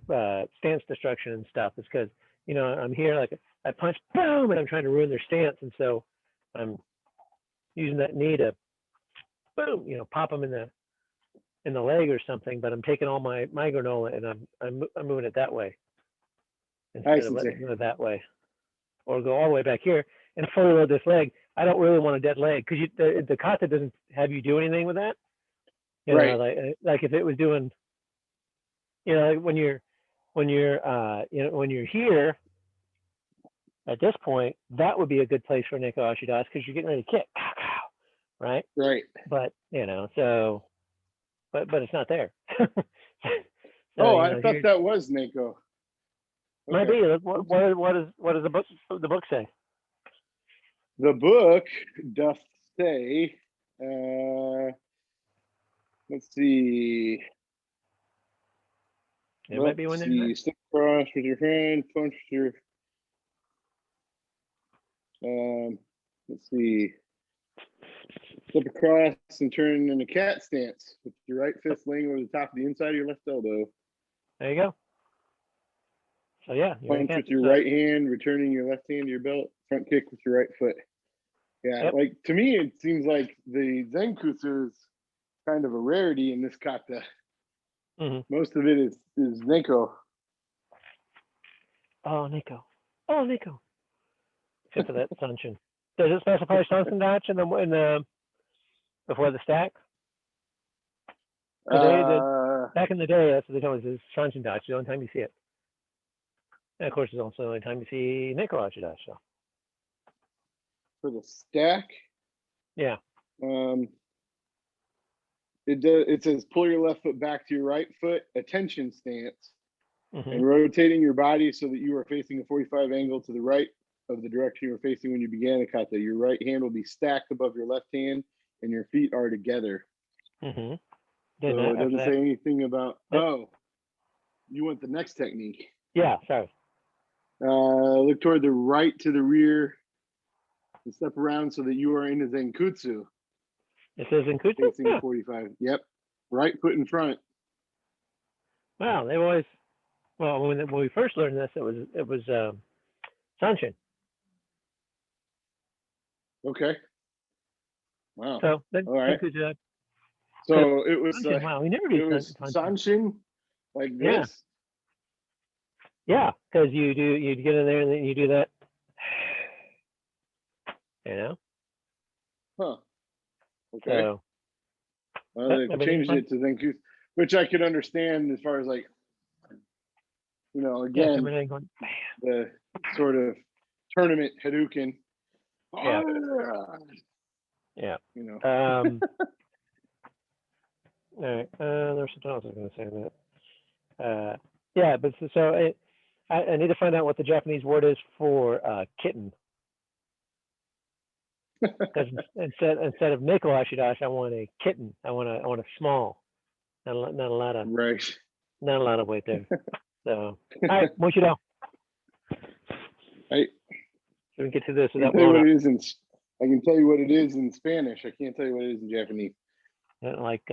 Speaker 2: stance destruction and stuff, is because I'm here, like I punch, boom, and I'm trying to ruin their stance, and so I'm using that knee to boom, pop them in the leg or something, but I'm taking all my granola and I'm moving it that way instead of letting it go that way, or go all the way back here and fully load this leg. I don't really want a dead leg because the kata doesn't have you do anything with that. Like if it was doing You know, like when you're here at this point, that would be a good place for Nico Ashidas because you're getting ready to kick, right?
Speaker 1: Right.
Speaker 2: But so but it's not there. So
Speaker 1: Oh, I thought
Speaker 2: here
Speaker 1: that was Mako.
Speaker 2: might
Speaker 1: Okay.
Speaker 2: be. What does the book say?
Speaker 1: The book doth say, uh, let's see.
Speaker 2: It might be
Speaker 1: Let's
Speaker 2: one there.
Speaker 1: see. Step across with your hand, punch your, let's see. Step across and turn in a cat stance with your right fist laying over the top of the inside of your left elbow.
Speaker 2: There you go. So yeah, you're in
Speaker 1: Punch
Speaker 2: cat.
Speaker 1: with your
Speaker 2: So,
Speaker 1: right hand, returning your left hand to your belt. Front kick with your right foot. Yeah,
Speaker 2: yep.
Speaker 1: like to me, it seems like the Zenkutsu is kind of a rarity in this kata.
Speaker 2: Mm-hmm.
Speaker 1: Most of it is Neko.
Speaker 2: Oh, Nico. Oh, Nico. Except for that Sunshin. Does it specify Sunshin Dutch in the before the stack? Because
Speaker 1: Uh,
Speaker 2: back in the day, that's what they told us is Sunshin Dutch. The only time you see it. And of course, it's also the only time you see Nico Ashidash. So
Speaker 1: for the stack,
Speaker 2: yeah.
Speaker 1: um, it says pull your left foot back to your right foot, attention stance,
Speaker 2: Mm-hmm.
Speaker 1: and rotating your body so that you are facing a 45 angle to the right of the direction you were facing when you began a kata. Your right hand will be stacked above your left hand, and your feet are together.
Speaker 2: Mm-hmm.
Speaker 1: So it doesn't say anything about. Oh, you want the next technique?
Speaker 2: Yeah. Sorry.
Speaker 1: Look toward the right to the rear and step around so that you are in a Zenkutsu,
Speaker 2: It says in Kutsu?
Speaker 1: facing
Speaker 2: Yeah.
Speaker 1: a 45. Yep. Right foot in front.
Speaker 2: Wow. They've always. Well, when we first learned this, it was Sunshin.
Speaker 1: Okay. Wow.
Speaker 2: So then
Speaker 1: All right.
Speaker 2: Kutsu.
Speaker 1: So it was
Speaker 2: Sunshin. Wow. We never
Speaker 1: it
Speaker 2: do
Speaker 1: was
Speaker 2: Sunshin.
Speaker 1: Sanshin like
Speaker 2: Yeah.
Speaker 1: this.
Speaker 2: Yeah. Because you get in there and then you do that. You know.
Speaker 1: Huh. Okay.
Speaker 2: So.
Speaker 1: Well, they changed it to Zenkutsu, which I could understand as far as like,
Speaker 2: Yeah.
Speaker 1: again,
Speaker 2: Going,
Speaker 1: the sort of tournament Hadouken.
Speaker 2: yeah. Yeah. All right. There's something else I was going to say that. Yeah, but I need to find out what the Japanese word is for kitten. Because instead of Nico Ashidash, I want a kitten. I want a small. Not a lot of
Speaker 1: Right.
Speaker 2: not a lot of weight there. So all right, Mochido.
Speaker 1: I
Speaker 2: So we can get to this
Speaker 1: can
Speaker 2: without
Speaker 1: tell you
Speaker 2: blowing
Speaker 1: what
Speaker 2: up.
Speaker 1: it is in. I can tell you what it is in Spanish. I can't tell you what it is in Japanese.
Speaker 2: Like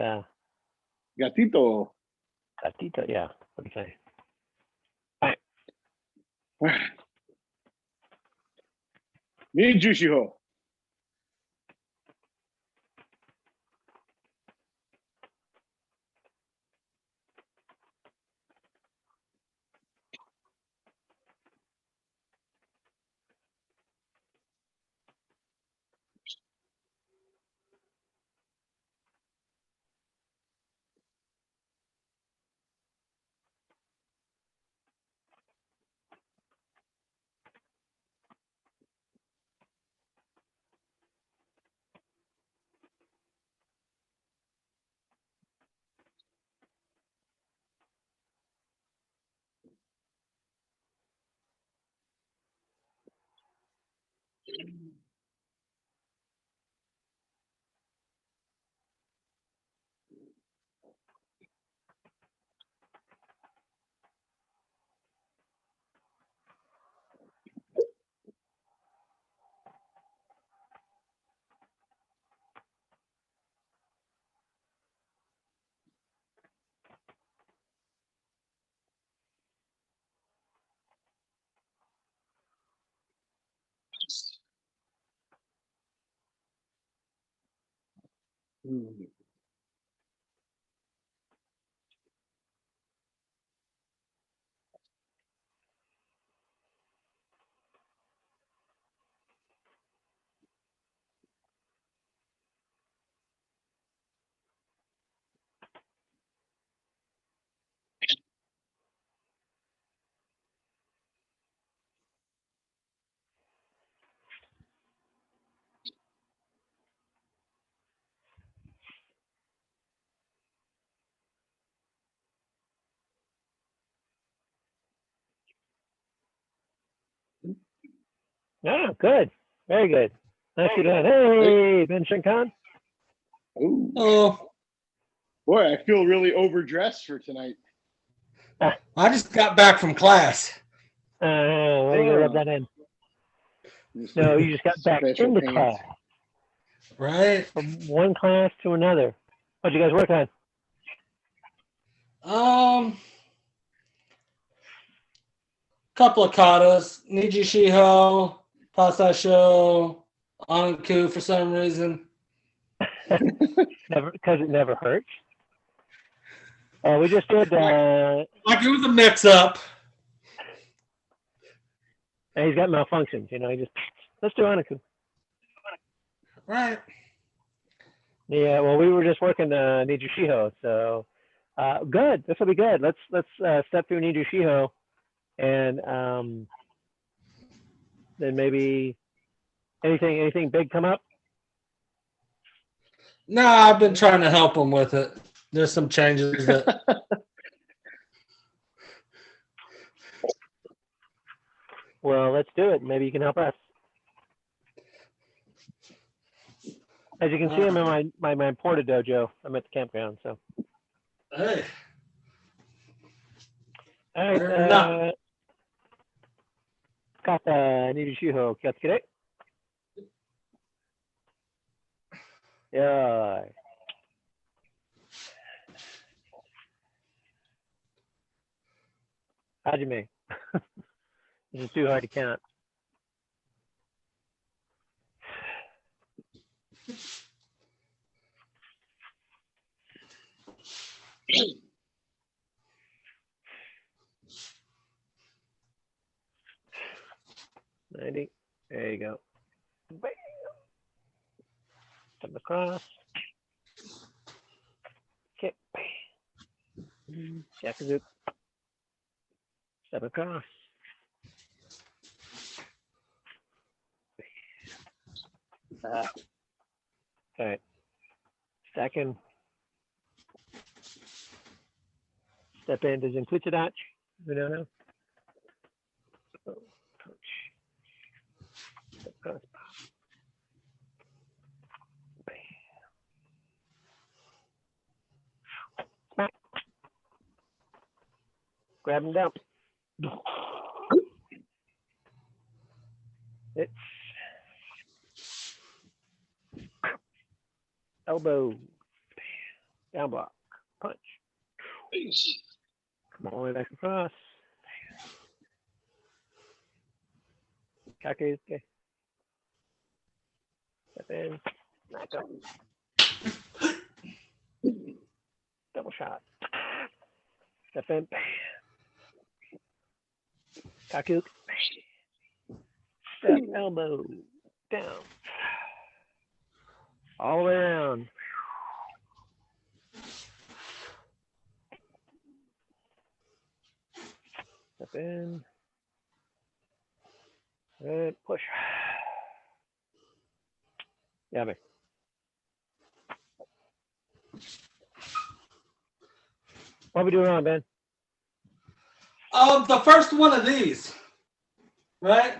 Speaker 1: Gatito.
Speaker 2: Katita, yeah. What do you say? All right.
Speaker 1: Ni Jushiho.
Speaker 2: Ah, good. Very good. Nicely done. Hey, Ben Shinkan.
Speaker 1: Ooh.
Speaker 3: Oh,
Speaker 1: Boy, I feel really overdressed for tonight.
Speaker 3: I just got back from class.
Speaker 2: Why are you going to rub that in? No, you just got back
Speaker 1: Special
Speaker 2: into
Speaker 1: pants.
Speaker 2: class.
Speaker 3: Right.
Speaker 2: From one class to another. What'd you guys work on?
Speaker 3: Couple of katas, Niji Shiho, Pasasho, Anku for some reason.
Speaker 2: Never, because it never hurts. We just did.
Speaker 3: Like it was a mix-up.
Speaker 2: And he's got malfunctions. You know, he just let's do Anaku.
Speaker 3: Right.
Speaker 2: Yeah. Well, we were just working Niju Shiho, so good. This will be good. Let's step through Niju Shiho, and then maybe anything big come up.
Speaker 3: No, I've been trying to help him with it. There's some changes that.
Speaker 2: Well, let's do it. Maybe you can help us. As you can see, I'm in my Porta dojo. I'm at the campground, so.
Speaker 3: Hey.
Speaker 2: All right. Kata Nijishiho Kyotsuke. Yeah. Hajime. This is too hard to count. $90. There you go. Bam. Step across. Kick. Yakuzu. Step across. All right. Second. Step in to Zenkuchidachi. We don't know. Step across. Smack. Grab him down. It's elbow. Down block. Punch. Come all the way back across. Kake. Step in. Smack up. Double shot. Step in. Kaku. Step elbow. Down. All the way around. Step in. And push. Yummy. What are we doing wrong, Ben?
Speaker 3: The first one of these, right?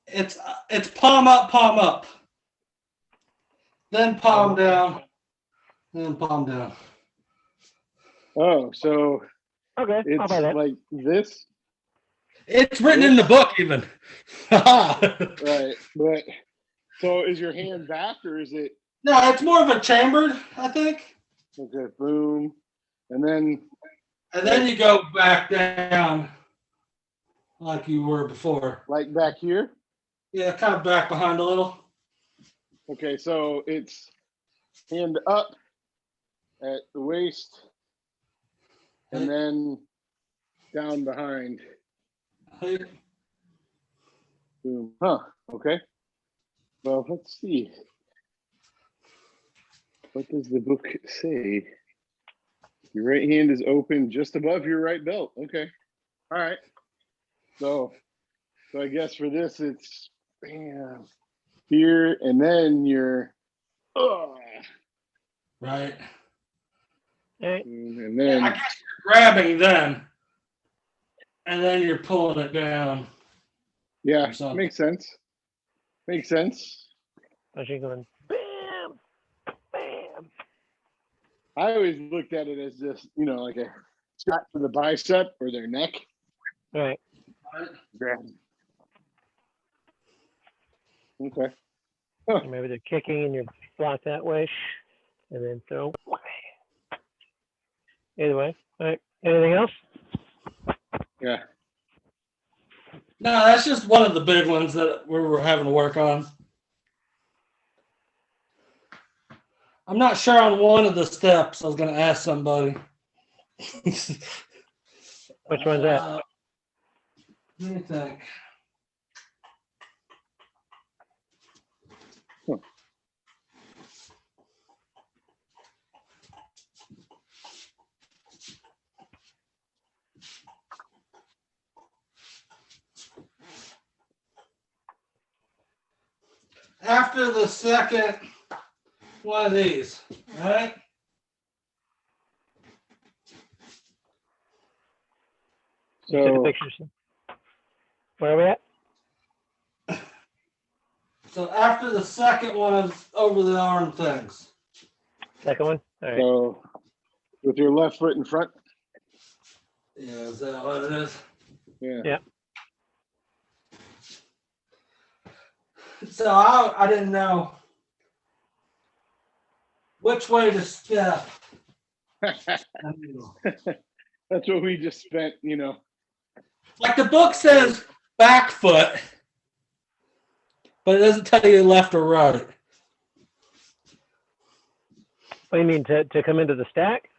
Speaker 3: It's palm up, then palm down, then palm down.
Speaker 1: Oh, so
Speaker 2: Okay, I'll
Speaker 1: it's
Speaker 2: buy that.
Speaker 1: like this,
Speaker 3: It's written in the book even.
Speaker 1: right? But so is your hand back or is it
Speaker 3: No, it's more of a chambered, I think.
Speaker 1: okay? Boom, and then
Speaker 3: You go back down like you were before.
Speaker 1: like back here.
Speaker 3: Yeah, kind of back behind a little.
Speaker 1: Okay, so it's hand up at the waist, and then down behind. Boom. Huh. Okay. Well, let's see. What does the book say? Your right hand is open just above your right belt. Okay. All right. So I guess for this, it's bam, here, and then you're,
Speaker 3: Right.
Speaker 2: All right.
Speaker 1: and then
Speaker 3: I guess you're grabbing then, and then you're pulling it down.
Speaker 1: Yeah,
Speaker 3: or something.
Speaker 1: makes sense. Makes sense.
Speaker 2: Imagine going bam, bam.
Speaker 1: I always looked at it as just, like a shot to the bicep or their neck.
Speaker 2: Right.
Speaker 1: Yeah. Okay.
Speaker 2: Or maybe they're kicking and you're blocked that way, and then throw. Either way. All right. Anything else?
Speaker 1: Yeah.
Speaker 3: No, that's just one of the big ones that we're having to work on. I'm not sure on one of the steps. I was going to ask somebody.
Speaker 2: Which one's that?
Speaker 3: Let me think. After the second one of these, right?
Speaker 2: You took the
Speaker 1: So,
Speaker 2: pictures. Where are we at?
Speaker 3: So after the second one of over the arm things.
Speaker 2: Second one? All right.
Speaker 1: so with your left foot in front.
Speaker 3: Yeah, is that what it is?
Speaker 1: Yeah.
Speaker 2: Yeah.
Speaker 3: So I didn't know which way to step.
Speaker 1: That's what we just spent,
Speaker 3: Like the book says back foot, but it doesn't tell you left or right.
Speaker 2: What do you mean to come into the stack?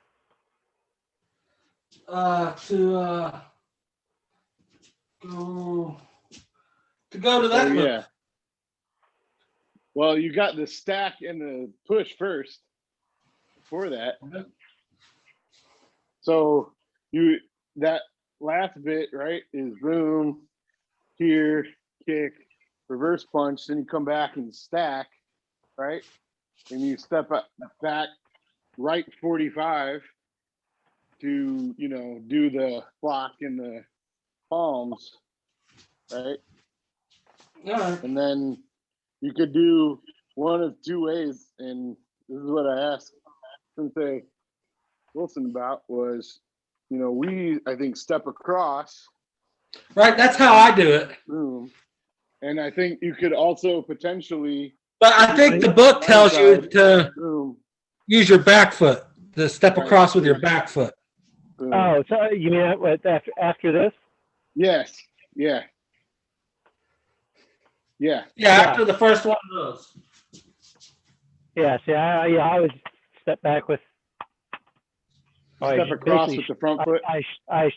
Speaker 3: To go to that
Speaker 1: Oh,
Speaker 3: move.
Speaker 1: yeah. Well, you got the stack and the push first for that. So that last bit, right, is boom, here, kick, reverse punch, then you come back and stack, right? And you step up back right 45 to, do the block in the palms, right?
Speaker 3: Yeah.
Speaker 1: And then you could do one of two ways, and this is what I asked Sensei Wilson about was, we, I think, step across.
Speaker 3: Right, that's how I do it.
Speaker 1: Boom. And I think you could also potentially.
Speaker 3: But I think the book tells you to
Speaker 1: boom.
Speaker 3: Use your back foot, to step
Speaker 1: Right.
Speaker 3: across with your back foot.
Speaker 1: Boom.
Speaker 2: Oh, so you mean after this?
Speaker 1: Yes. Yeah. Yeah.
Speaker 3: Yeah, after the first one of those.
Speaker 2: Yeah. See, I would step back with.
Speaker 1: Step across with the front foot.
Speaker 2: I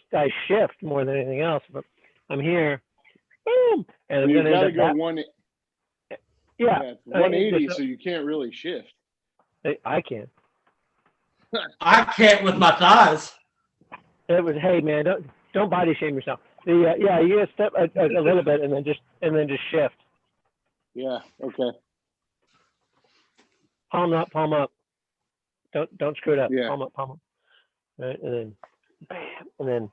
Speaker 2: shift more than anything else, but I'm here, boom, and I'm
Speaker 1: You
Speaker 2: gonna
Speaker 1: gotta
Speaker 2: end up
Speaker 1: go one.
Speaker 2: Yeah,
Speaker 1: it's 180, so you can't really shift.
Speaker 2: I can.
Speaker 3: I can't with my thighs.
Speaker 2: It was, hey man, don't body shame yourself. You gotta step a little bit and then just shift.
Speaker 1: Yeah. Okay.
Speaker 2: Palm up, palm up. Don't screw it up.
Speaker 1: Yeah.
Speaker 2: Palm up, palm up. Right, and then bam, and then.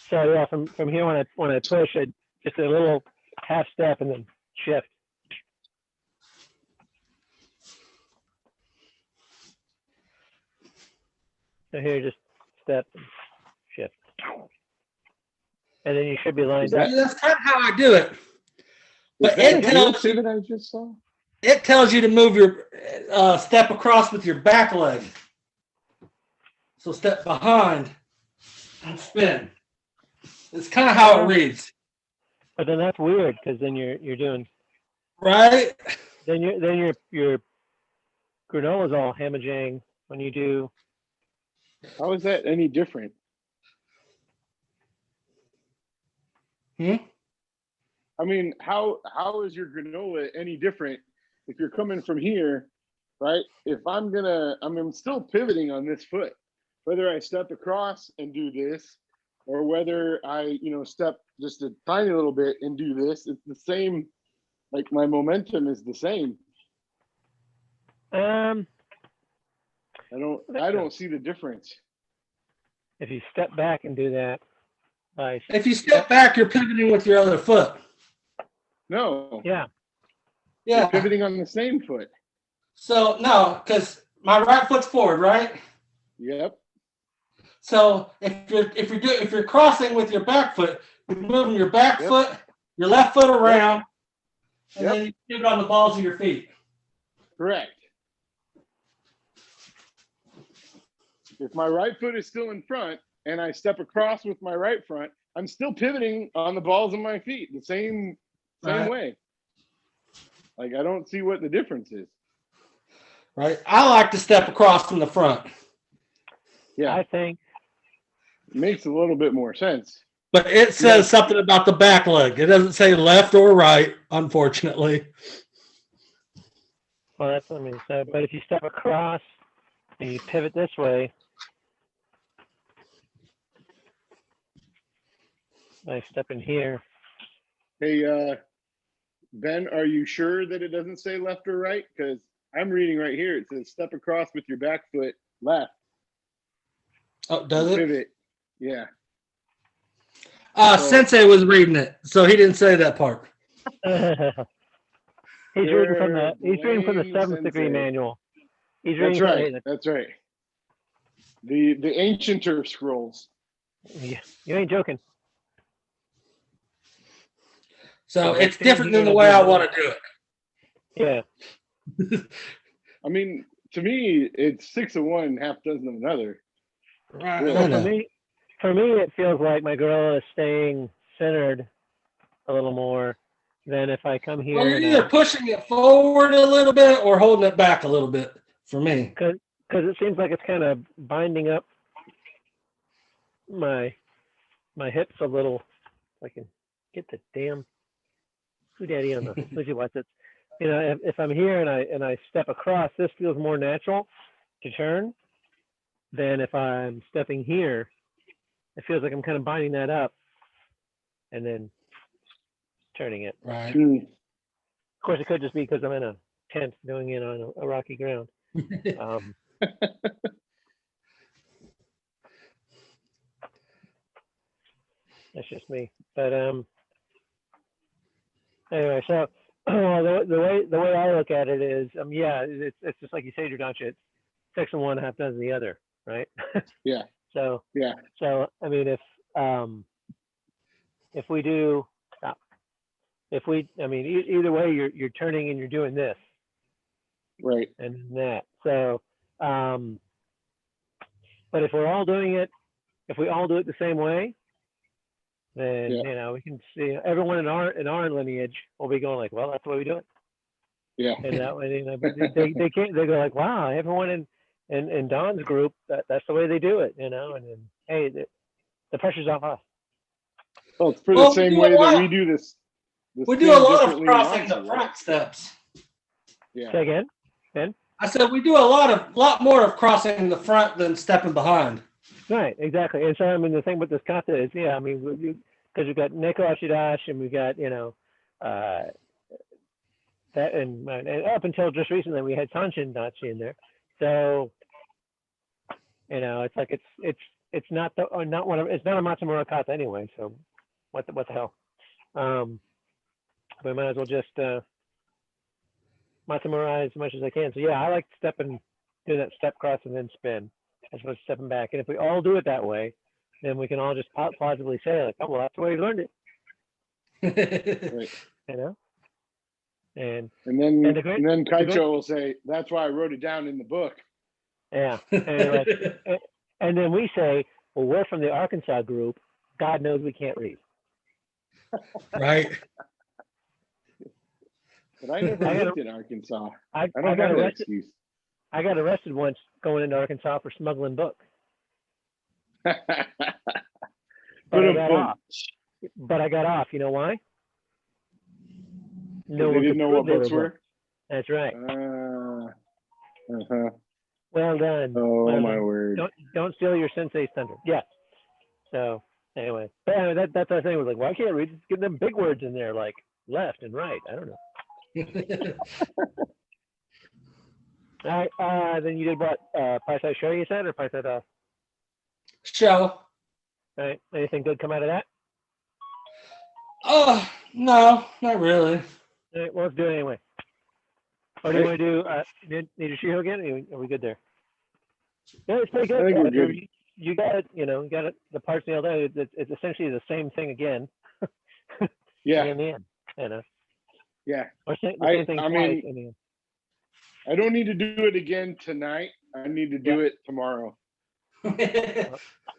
Speaker 2: So yeah, from here when I push, I just a little half step and then shift. So here, just step and shift, and then you should be lined up.
Speaker 3: Yeah, that's kind of how I do it. But
Speaker 1: it tells you that I just saw.
Speaker 3: It tells you to move your step across with your back leg. So step behind and spin. It's kind of how it reads.
Speaker 2: But then that's weird because then you're doing
Speaker 3: right.
Speaker 2: Then your granola's all hamajang when you do.
Speaker 1: How is that any different?
Speaker 3: Hmm?
Speaker 1: I mean, how is your granola any different if you're coming from here, right? If I'm still pivoting on this foot, whether I step across and do this, or whether I, step just a tiny little bit and do this, it's the same. Like my momentum is the same. I don't see the difference.
Speaker 2: If you step back and do that, Nice.
Speaker 3: If you step back, you're pivoting with your other foot.
Speaker 1: No.
Speaker 2: Yeah.
Speaker 1: You're
Speaker 3: Yeah.
Speaker 1: pivoting on the same foot.
Speaker 3: So no, because my right foot's forward, right?
Speaker 1: Yep.
Speaker 3: So if you're crossing with your back foot, you're moving your back foot, your left foot around, and then you pivot on the balls of your feet.
Speaker 1: Correct. If my right foot is still in front and I step across with my right front, I'm still pivoting on the balls of my feet the same
Speaker 3: Right.
Speaker 1: way. Like, I don't see what the difference is.
Speaker 3: Right. I like to step across from the front.
Speaker 1: Yeah.
Speaker 2: I think.
Speaker 1: It makes a little bit more sense.
Speaker 3: But it says something about the back leg. It doesn't say left or right, unfortunately.
Speaker 2: Well, that's what I mean. So, but if you step across and you pivot this way, I step in here.
Speaker 1: Hey, Ben, are you sure that it doesn't say left or right? Because I'm reading right here. It says step across with your back foot left.
Speaker 3: Oh, does it?
Speaker 1: Pivot. Yeah.
Speaker 3: Sensei was reading it, so he didn't say that part.
Speaker 2: He's reading from the
Speaker 1: Blame
Speaker 2: 7th degree
Speaker 1: Sensei.
Speaker 2: manual. He's
Speaker 1: That's
Speaker 2: reading
Speaker 1: right. That's right. The ancienter scrolls.
Speaker 2: Yeah, you ain't joking.
Speaker 3: So it's different than the way I want to do it.
Speaker 2: Yeah.
Speaker 1: I mean, to me, it's 6 of one, half dozen of another.
Speaker 3: Right.
Speaker 1: Really?
Speaker 2: Well, for me, it feels like my girl is staying centered a little more than if I come here.
Speaker 3: Well, you're either pushing it forward a little bit or holding it back a little bit for me.
Speaker 2: Because it seems like it's kind of binding up my hips a little. If I can get the damn daddy on the Lizzie watch it. You know, if I'm here and I step across, this feels more natural to turn than if I'm stepping here. It feels like I'm kind of binding that up and then turning it.
Speaker 3: Right.
Speaker 2: Of course, it could just be because I'm in a tent doing it on a rocky ground. That's just me. But anyway, so the way I look at it is, it's just like you say, Yudansha, it's 6 of one, half dozen of the other, right?
Speaker 1: Yeah.
Speaker 2: So
Speaker 1: Yeah.
Speaker 2: So I mean, if we do, either way, you're turning and you're doing this,
Speaker 1: Right.
Speaker 2: and that. So, but if we're all doing it, if we all do it the same way, then we can see everyone in our lineage will be going like, well, that's the way we do it.
Speaker 1: Yeah.
Speaker 2: And that way, they can't. They go like, wow, everyone in Don's group, that's the way they do it, and then hey, the pressure's off us.
Speaker 1: Well, it's for the same way that we do this.
Speaker 3: We do a lot of crossing the front steps.
Speaker 1: Yeah.
Speaker 2: Say again, Ben?
Speaker 3: I said we do a lot more of crossing the front than stepping behind.
Speaker 2: Right, exactly. And so I mean, the thing with this kata is, I mean, because we've got Neko Ashidash and we've got that and up until just recently we had Sanshin Dachi in there. So it's like it's not it's not a Matsumura kata anyway. So what the hell? We might as well just Matsumura as much as I can. So yeah, I like stepping, do that step cross and then spin as opposed to stepping back. And if we all do it that way, then we can all just positively say like, oh well, that's the way we learned it.
Speaker 1: Right.
Speaker 2: And
Speaker 1: then Kaicho will say, that's why I wrote it down in the book.
Speaker 2: Yeah. And then we say, well, we're from the Arkansas group. God knows we can't read.
Speaker 3: Right.
Speaker 1: But I never lived in Arkansas. I don't
Speaker 2: got
Speaker 1: have that
Speaker 2: arrested.
Speaker 1: excuse.
Speaker 2: I got arrested once going into Arkansas for smuggling books. But I got off. You know why? No
Speaker 1: they
Speaker 2: one
Speaker 1: didn't know what books were?
Speaker 2: That's right.
Speaker 1: Uh-huh.
Speaker 2: Well done.
Speaker 1: Oh,
Speaker 2: well
Speaker 1: my
Speaker 2: done.
Speaker 1: word.
Speaker 2: Don't steal your sensei's thunder. Yes. So anyway, but anyway, that's our thing. Was like, why can't I read? Just get them big words in there, like left and right. I don't know. All right. Then you did what? Paisai show you said, or Paisai
Speaker 3: show?
Speaker 2: All right. Anything good come out of that?
Speaker 3: Oh, no, not really.
Speaker 2: All right. Well, let's do it anyway. What do you want to do? Need a shield again? Are we good there? Yeah, it's pretty
Speaker 1: I
Speaker 2: good.
Speaker 1: think we're good.
Speaker 2: You got it. You got it. The parts nailed out. It's essentially the same thing again.
Speaker 1: Yeah,
Speaker 2: in the end,
Speaker 1: yeah.
Speaker 2: or the same thing
Speaker 1: I
Speaker 2: twice
Speaker 1: mean,
Speaker 2: in the end.
Speaker 1: I don't need to do it again tonight. I need to do it tomorrow
Speaker 3: Right.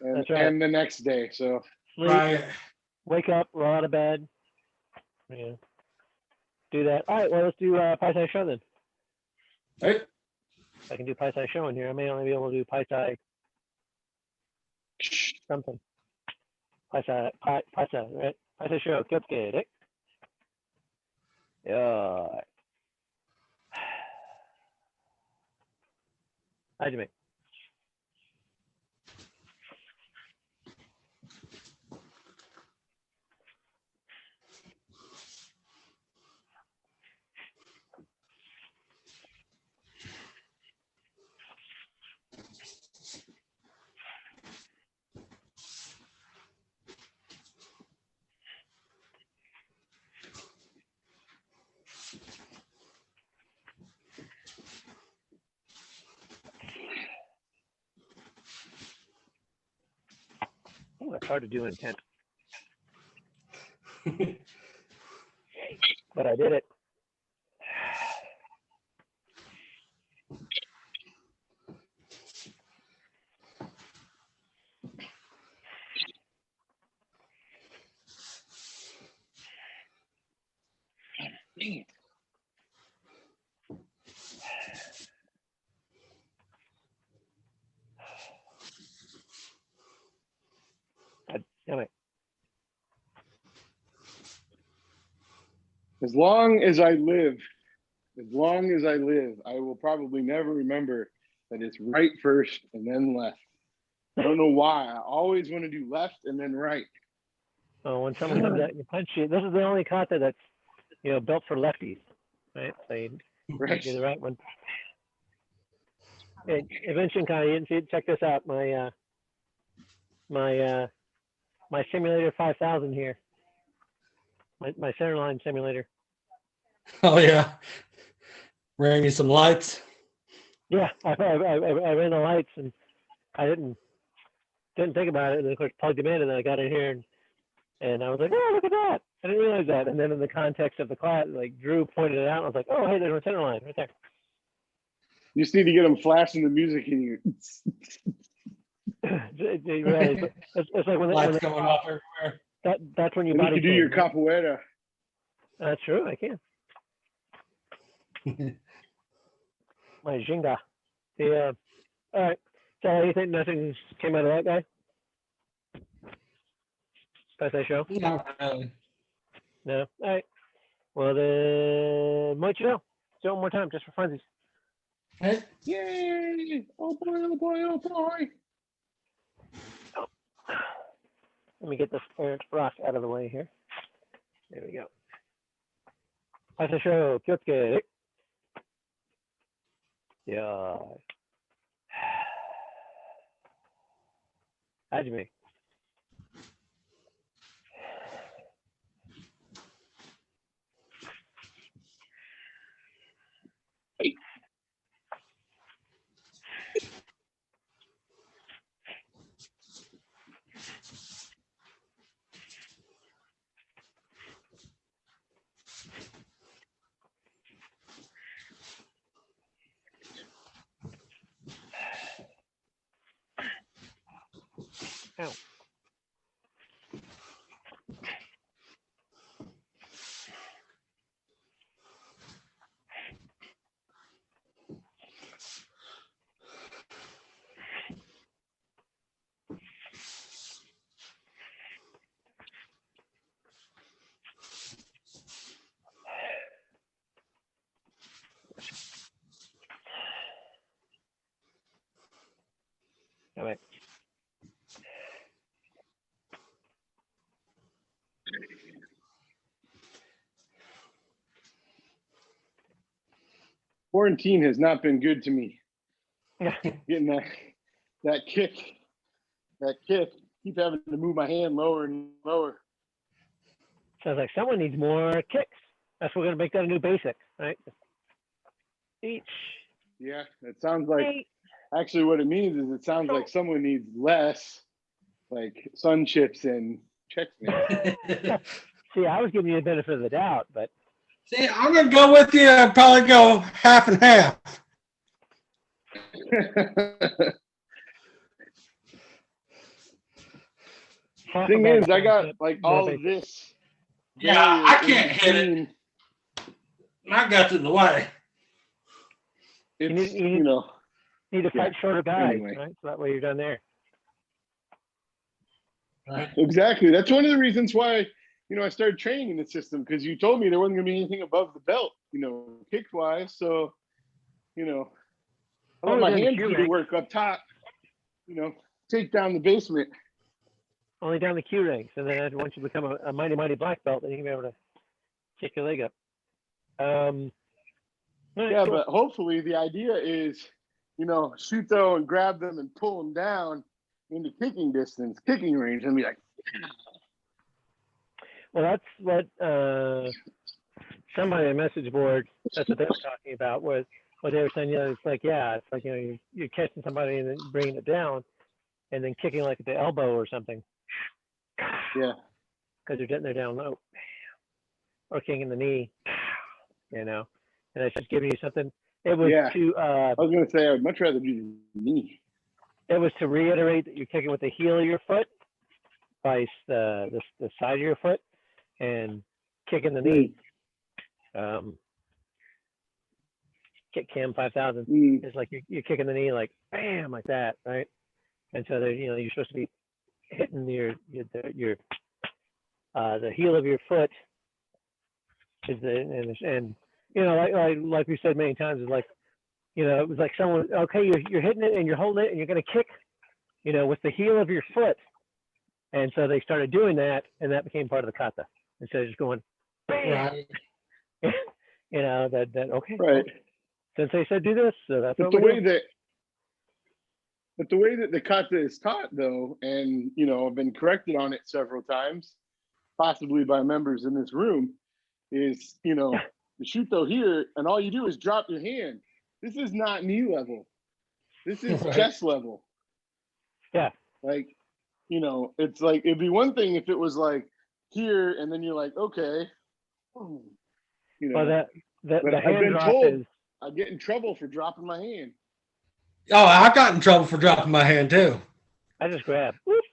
Speaker 2: That's right.
Speaker 1: and the next day. So
Speaker 2: Sleep, wake up, roll out of bed. Yeah. Do that. All right. Well, let's do pie size show then.
Speaker 3: Right.
Speaker 2: I can do pie size show in here. I may only be able to do pie size something. Pie size, right? Pie size show. Good. Yeah. How'd you make? Oh, it's hard to do intent, but I did it. Damn it.
Speaker 1: as long as I live, I will probably never remember that it's right first and then left. I don't know why. I always want to do left and then right.
Speaker 2: Oh, when someone comes at you, punch you. This is the only kata that's built for lefties, right? So you
Speaker 1: Right.
Speaker 2: do the right one. Hey, Eventually, Kata, you didn't see it. Check this out. My simulator 5000 here. My center line simulator.
Speaker 3: Oh yeah. Ran you some lights.
Speaker 2: Yeah, I ran the lights and I didn't think about it, and then of course plugged them in, and then I got in here and I was like, oh, look at that! I didn't realize that. And then in the context of the class, like Drew pointed it out, and I was like, oh, hey, there's my center line right there.
Speaker 1: You just need to get them flashing the music in you.
Speaker 2: It's like when
Speaker 3: Lights going off everywhere.
Speaker 2: that's when you
Speaker 1: And you
Speaker 2: body
Speaker 1: can do your
Speaker 2: slam, right?
Speaker 1: capoeira.
Speaker 2: That's true. I can. My Jinga. Yeah. All right. So you think nothing came out of that guy? Pass that show?
Speaker 3: Not really.
Speaker 2: No. All right. Well then, what you know? Do it one more time, just for funsies.
Speaker 3: Right.
Speaker 1: Yay! Oh boy! Oh boy! Oh boy!
Speaker 2: Let me get this parent rock out of the way here. There we go. Pass the show. Kyotsuke. Yeah. Hajime. Ow. All right.
Speaker 1: Quarantine has not been good to me.
Speaker 2: Yeah.
Speaker 1: Getting that kick. keep having to move my hand lower and lower.
Speaker 2: Sounds like someone needs more kicks. That's what we're gonna make that a new basic, right? Each.
Speaker 1: Yeah, it sounds like
Speaker 2: Eight.
Speaker 1: actually what it means is it sounds like someone needs less, like sun chips and Chex Mix.
Speaker 2: See, I was giving you the benefit of the doubt, but
Speaker 3: See, I'm gonna go with you. I'd probably go half and half.
Speaker 2: half
Speaker 1: Thing
Speaker 2: of
Speaker 1: is, I got like
Speaker 2: more
Speaker 1: all of
Speaker 2: basic.
Speaker 1: this.
Speaker 3: Yeah, I
Speaker 1: barrier in
Speaker 3: can't hit it.
Speaker 1: between.
Speaker 3: My gut's in the way.
Speaker 1: It's
Speaker 2: You need to fight
Speaker 1: yeah,
Speaker 2: shorter guys,
Speaker 1: anyway.
Speaker 2: right? So that way you're done there.
Speaker 3: Right.
Speaker 1: Exactly. That's one of the reasons why, I started training in the system, because you told me there wasn't going to be anything above the belt, kick wise. So, I want my
Speaker 2: doing the
Speaker 1: hands
Speaker 2: Q
Speaker 1: do the
Speaker 2: rank.
Speaker 1: work up top, take down the basement.
Speaker 2: Only down the Q ranks, and then once you become a mighty black belt, then you can be able to kick your leg up. All right,
Speaker 1: Yeah,
Speaker 2: cool.
Speaker 1: but hopefully the idea is, shoot though and grab them and pull them down into kicking distance, kicking range, and be like,
Speaker 2: Well, that's what somebody on the message board, that's what they were talking about, was what they were saying. It's like, it's like, you're catching somebody and then bringing it down and then kicking like at the elbow or something.
Speaker 1: yeah.
Speaker 2: Because you're getting there down low. Or kicking the knee, and it's just giving you something. It was to,
Speaker 1: I was going to say, I would much rather do the knee.
Speaker 2: It was to reiterate that you're kicking with the heel of your foot, by the side of your foot, and kicking the knee. Kick cam 5000 is like you're kicking the knee like bam, like that, right? And so you're supposed to be hitting the heel of your foot is like we said many times, is like, it was like someone, okay, you're hitting it and you're holding it and you're going to kick, with the heel of your foot. And so they started doing that, and that became part of the kata. Instead of just going, bam,
Speaker 3: Right.
Speaker 2: that okay.
Speaker 1: Right.
Speaker 2: Since they said do this, so that's
Speaker 1: But
Speaker 2: what
Speaker 1: the
Speaker 2: we
Speaker 1: way
Speaker 2: do.
Speaker 1: that the kata is taught, though, and I've been corrected on it several times, possibly by members in this room, is the shuto here, and all you do is drop your hand. This is not knee level. This is
Speaker 3: Right.
Speaker 1: chest level.
Speaker 2: Yeah.
Speaker 1: Like, it's like, it'd be one thing if it was like here, and then you're like, okay,
Speaker 2: Well,
Speaker 1: but
Speaker 2: the
Speaker 1: I've
Speaker 2: hand
Speaker 1: been
Speaker 2: drop
Speaker 1: told
Speaker 2: is,
Speaker 1: I get in trouble for dropping my hand.
Speaker 3: Oh, I got in trouble for dropping my hand too.
Speaker 2: I just grab. Whoop,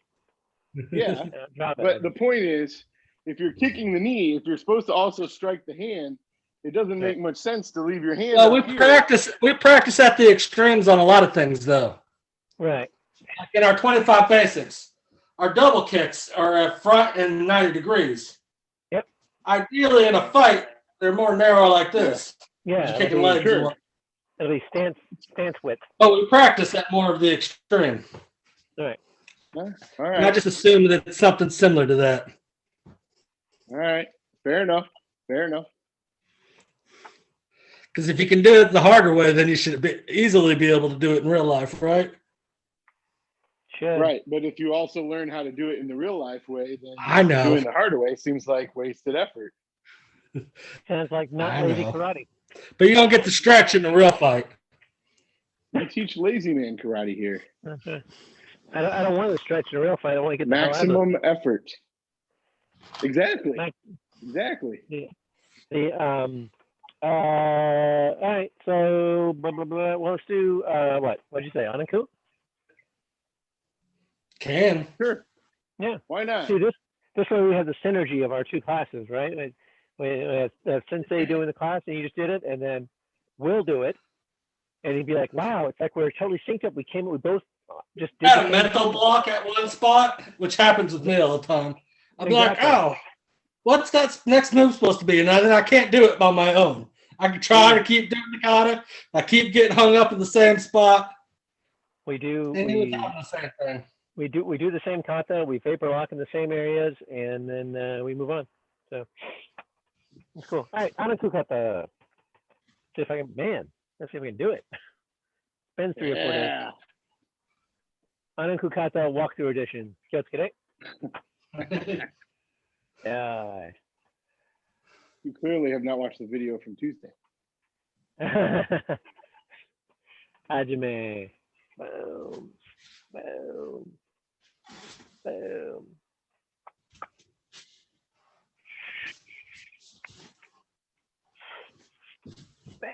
Speaker 1: Yeah.
Speaker 2: drop it.
Speaker 1: But the point is, if you're kicking the knee, if you're supposed to also strike the hand, it doesn't make much sense to leave your hand.
Speaker 3: Well, we
Speaker 1: up here.
Speaker 3: practice at the extremes on a lot of things, though.
Speaker 2: Right.
Speaker 3: Like in our 25 basics, our double kicks are at front and 90 degrees.
Speaker 2: Yep.
Speaker 3: Ideally, in a fight, they're more narrow like this.
Speaker 2: Yeah.
Speaker 3: Just kicking legs.
Speaker 1: Sure.
Speaker 2: It'll be stance width.
Speaker 3: But we practice at more of the extreme.
Speaker 2: All right.
Speaker 1: All
Speaker 3: And I
Speaker 1: right.
Speaker 3: just assume that it's something similar to that.
Speaker 1: All right. Fair enough.
Speaker 3: Because if you can do it the harder way, then you should easily be able to do it in real life, right?
Speaker 2: Should.
Speaker 1: Right. But if you also learn how to do it in the real life way, then
Speaker 3: I know.
Speaker 1: doing the harder way seems like wasted effort.
Speaker 2: Sounds like not
Speaker 3: I
Speaker 2: lazy
Speaker 3: know.
Speaker 2: karate.
Speaker 3: But you don't get the stretch in the real fight.
Speaker 1: We teach lazy man karate here.
Speaker 2: I don't want to stretch in a real fight. I want to get the hell out of it.
Speaker 1: Maximum effort. Exactly. Exactly.
Speaker 2: All right. So blah blah blah. Well, let's do what? What'd you say? Anaku?
Speaker 3: Can.
Speaker 1: Sure.
Speaker 2: Yeah.
Speaker 1: Why not?
Speaker 2: See, this way we have the synergy of our two classes, right? We have Sensei doing the class, and you just did it, and then we'll do it, and he'd be like, "Wow, it's like we're totally synced up. We both just did."
Speaker 3: I had a mental block at one spot, which happens with me all the time. I'll be like, "Oh, what's that next move supposed to be?" And then I can't do it by my own. I can try to keep doing the kata. I keep getting hung up in the same spot.
Speaker 2: We do.
Speaker 3: And it was the same thing.
Speaker 2: We do the same kata. We vapor lock in the same areas, and then we move on. So it's cool. All right, Anaku kata. See if I can. Man, let's see if we can do it. Been 3 or 4 days. Ananku Kata walkthrough edition. Kyotsuke. Yeah.
Speaker 1: You clearly have not watched the video from Tuesday.
Speaker 2: Hajime. Boom. Boom. Boom. Bam.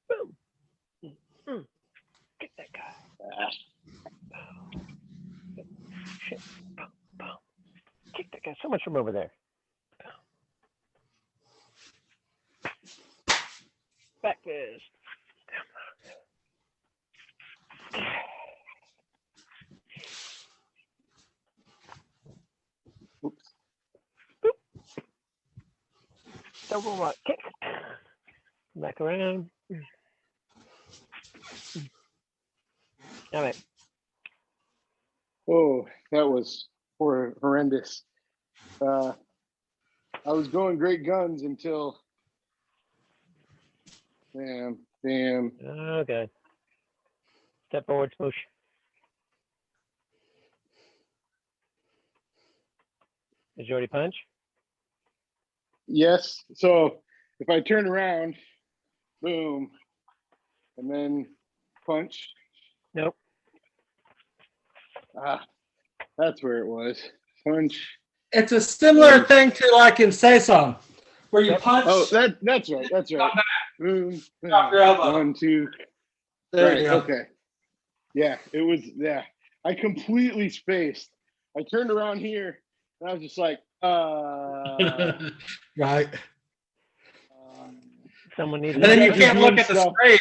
Speaker 2: Boom. Mm. Get that guy. Shit. Boom. Boom. Kick that guy so much from over there. Back fist.
Speaker 1: Oops.
Speaker 2: Double rock kick. Back around. All right.
Speaker 1: Oh, that was horrendous. I was going great guns until bam.
Speaker 2: Okay. Step forward, smoosh. Did you already punch?
Speaker 1: Yes. So if I turn around, boom, and then punch.
Speaker 2: Nope.
Speaker 1: That's where it was. Punch.
Speaker 3: It's a similar thing to like in Say Some, where you
Speaker 2: Yep.
Speaker 3: punch.
Speaker 1: Oh, that's right. That's right. Boom.
Speaker 3: Drop your elbow.
Speaker 1: 1, 2.
Speaker 3: There
Speaker 1: Right.
Speaker 3: you go.
Speaker 1: Okay. Yeah, it was. Yeah, I completely spaced. I turned around here, and I was just like,
Speaker 3: Right.
Speaker 2: Someone needs
Speaker 3: And then you
Speaker 1: Just
Speaker 3: can't look
Speaker 1: doing
Speaker 3: at the
Speaker 1: stuff.
Speaker 3: screen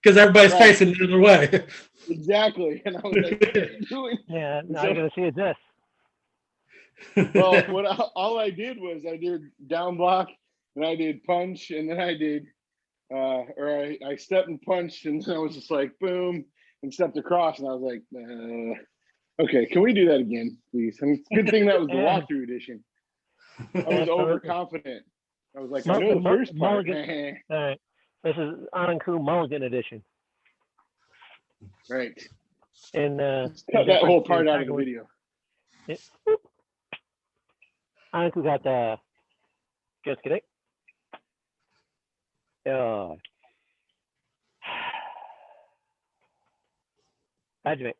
Speaker 3: because everybody's
Speaker 1: Right.
Speaker 3: facing the other way.
Speaker 1: Exactly. And I was like, what are you doing?
Speaker 2: Yeah, now
Speaker 1: So-
Speaker 2: you're gonna see it's this.
Speaker 1: Well, all I did was I did down block, and I did punch, and then I did, I stepped and punched, and then I was just like, boom, and stepped across, and I was like, okay, can we do that again, please? I mean, good thing that was the
Speaker 2: Yeah.
Speaker 1: walkthrough edition. I was
Speaker 2: Absolutely.
Speaker 1: overconfident. I was like, I know the first part.
Speaker 2: Mulligan. All right. This is Ananku Mulligan edition.
Speaker 1: Right.
Speaker 2: And
Speaker 1: Cut that whole part out of the video.
Speaker 2: Ananku got the just kidding. Hajime.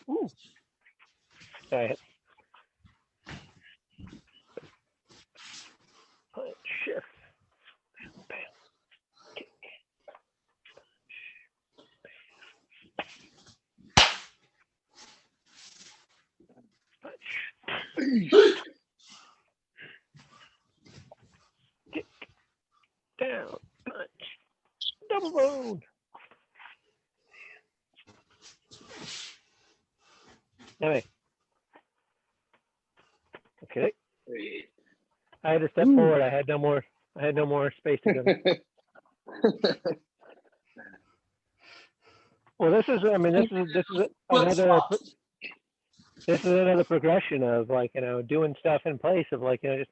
Speaker 2: Ooh. All right. Punch, shift. Bam. Kick. Punch. Kick. Down. Punch. Double bone. Anyway. Okay. I had to step forward. I had no more space to go. Well, this is another progression of like, doing stuff in place of like, just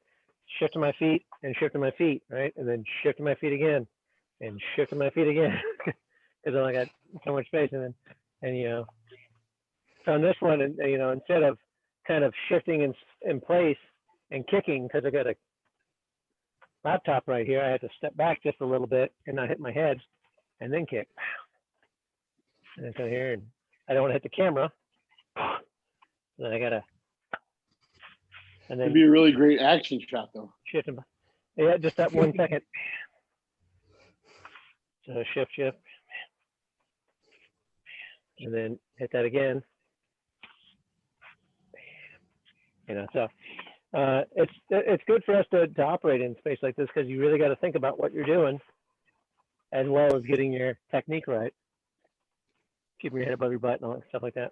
Speaker 2: shifting my feet and shifting my feet, right? And then shifting my feet again and shifting my feet again. Because I got so much space and so on this one, instead of kind of shifting in place and kicking, because I got a laptop right here, I had to step back just a little bit and not hit my head and then kick. And then come here, and I don't want to hit the camera. Then I gotta, and then
Speaker 1: It'd be a really great action shot, though.
Speaker 2: shift. Yeah, just that 1 second. So shift, and then hit that again. So it's good for us to operate in space like this because you really got to think about what you're doing, as well as getting your technique right, keeping your head above your butt and all that stuff like that.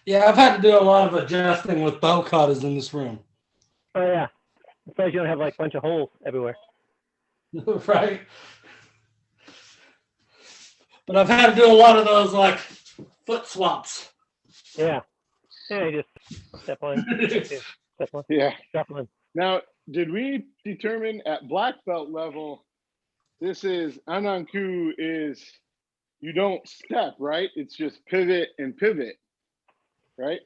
Speaker 3: Yeah, I've had to do a lot of adjusting with bow cutters in this room.
Speaker 2: Oh yeah, I'm surprised you don't have like a bunch of holes everywhere.
Speaker 3: Right. But I've had to do a lot of those like foot swaps.
Speaker 2: Yeah. Yeah, you just step on, step on,
Speaker 1: Yeah.
Speaker 2: step on.
Speaker 1: Now, did we determine at black belt level, this is Ananku is you don't step, right? It's just pivot and pivot, right?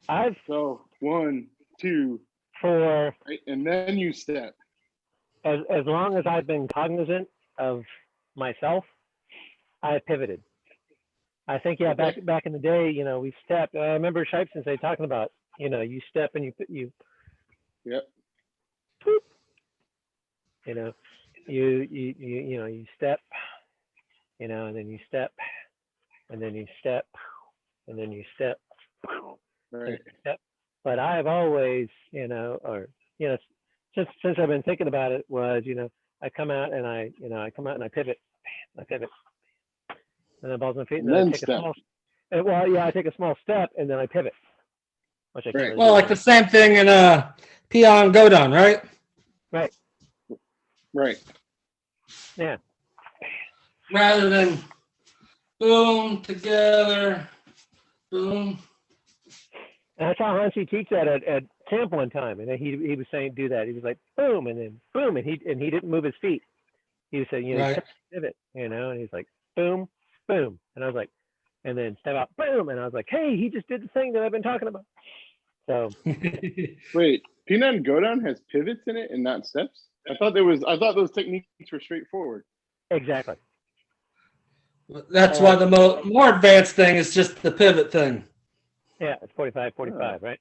Speaker 2: I've
Speaker 1: So 1, 2,
Speaker 2: for
Speaker 1: right? And then you step.
Speaker 2: as long as I've been cognizant of myself, I have pivoted. I think
Speaker 1: Okay.
Speaker 2: back in the day, we stepped. I remember Shipe Sensei talking about, you step and you
Speaker 1: Yep.
Speaker 2: you know, you step, and then you step, and then you step, and then you step, and
Speaker 1: Right.
Speaker 2: you step. But I've always, since I've been thinking about it, was I come out and I pivot, and then balls on feet, and
Speaker 1: And
Speaker 2: then I
Speaker 1: then
Speaker 2: take a
Speaker 1: step.
Speaker 2: small. I take a small step, and then I pivot, which I can't
Speaker 1: Right.
Speaker 2: really
Speaker 3: Well,
Speaker 2: do
Speaker 3: like the
Speaker 2: anymore.
Speaker 3: same thing in Peon Godon, right?
Speaker 2: Right.
Speaker 1: Right.
Speaker 2: Yeah.
Speaker 3: Rather than boom together, boom.
Speaker 2: And I saw Hansi teach that at camp one time, and then he was saying do that. He was like boom, and then boom, and he didn't move his feet. He was saying
Speaker 3: Right.
Speaker 2: pivot, and he's like boom, boom, and I was like, and then step out, boom, and I was like, hey, he just did the thing that I've been talking about. So
Speaker 1: Wait, Pinan Godon has pivots in it and not steps? I thought those techniques were straightforward.
Speaker 2: exactly.
Speaker 3: That's why the more advanced thing is just the pivot thing.
Speaker 2: Yeah, it's 45, right?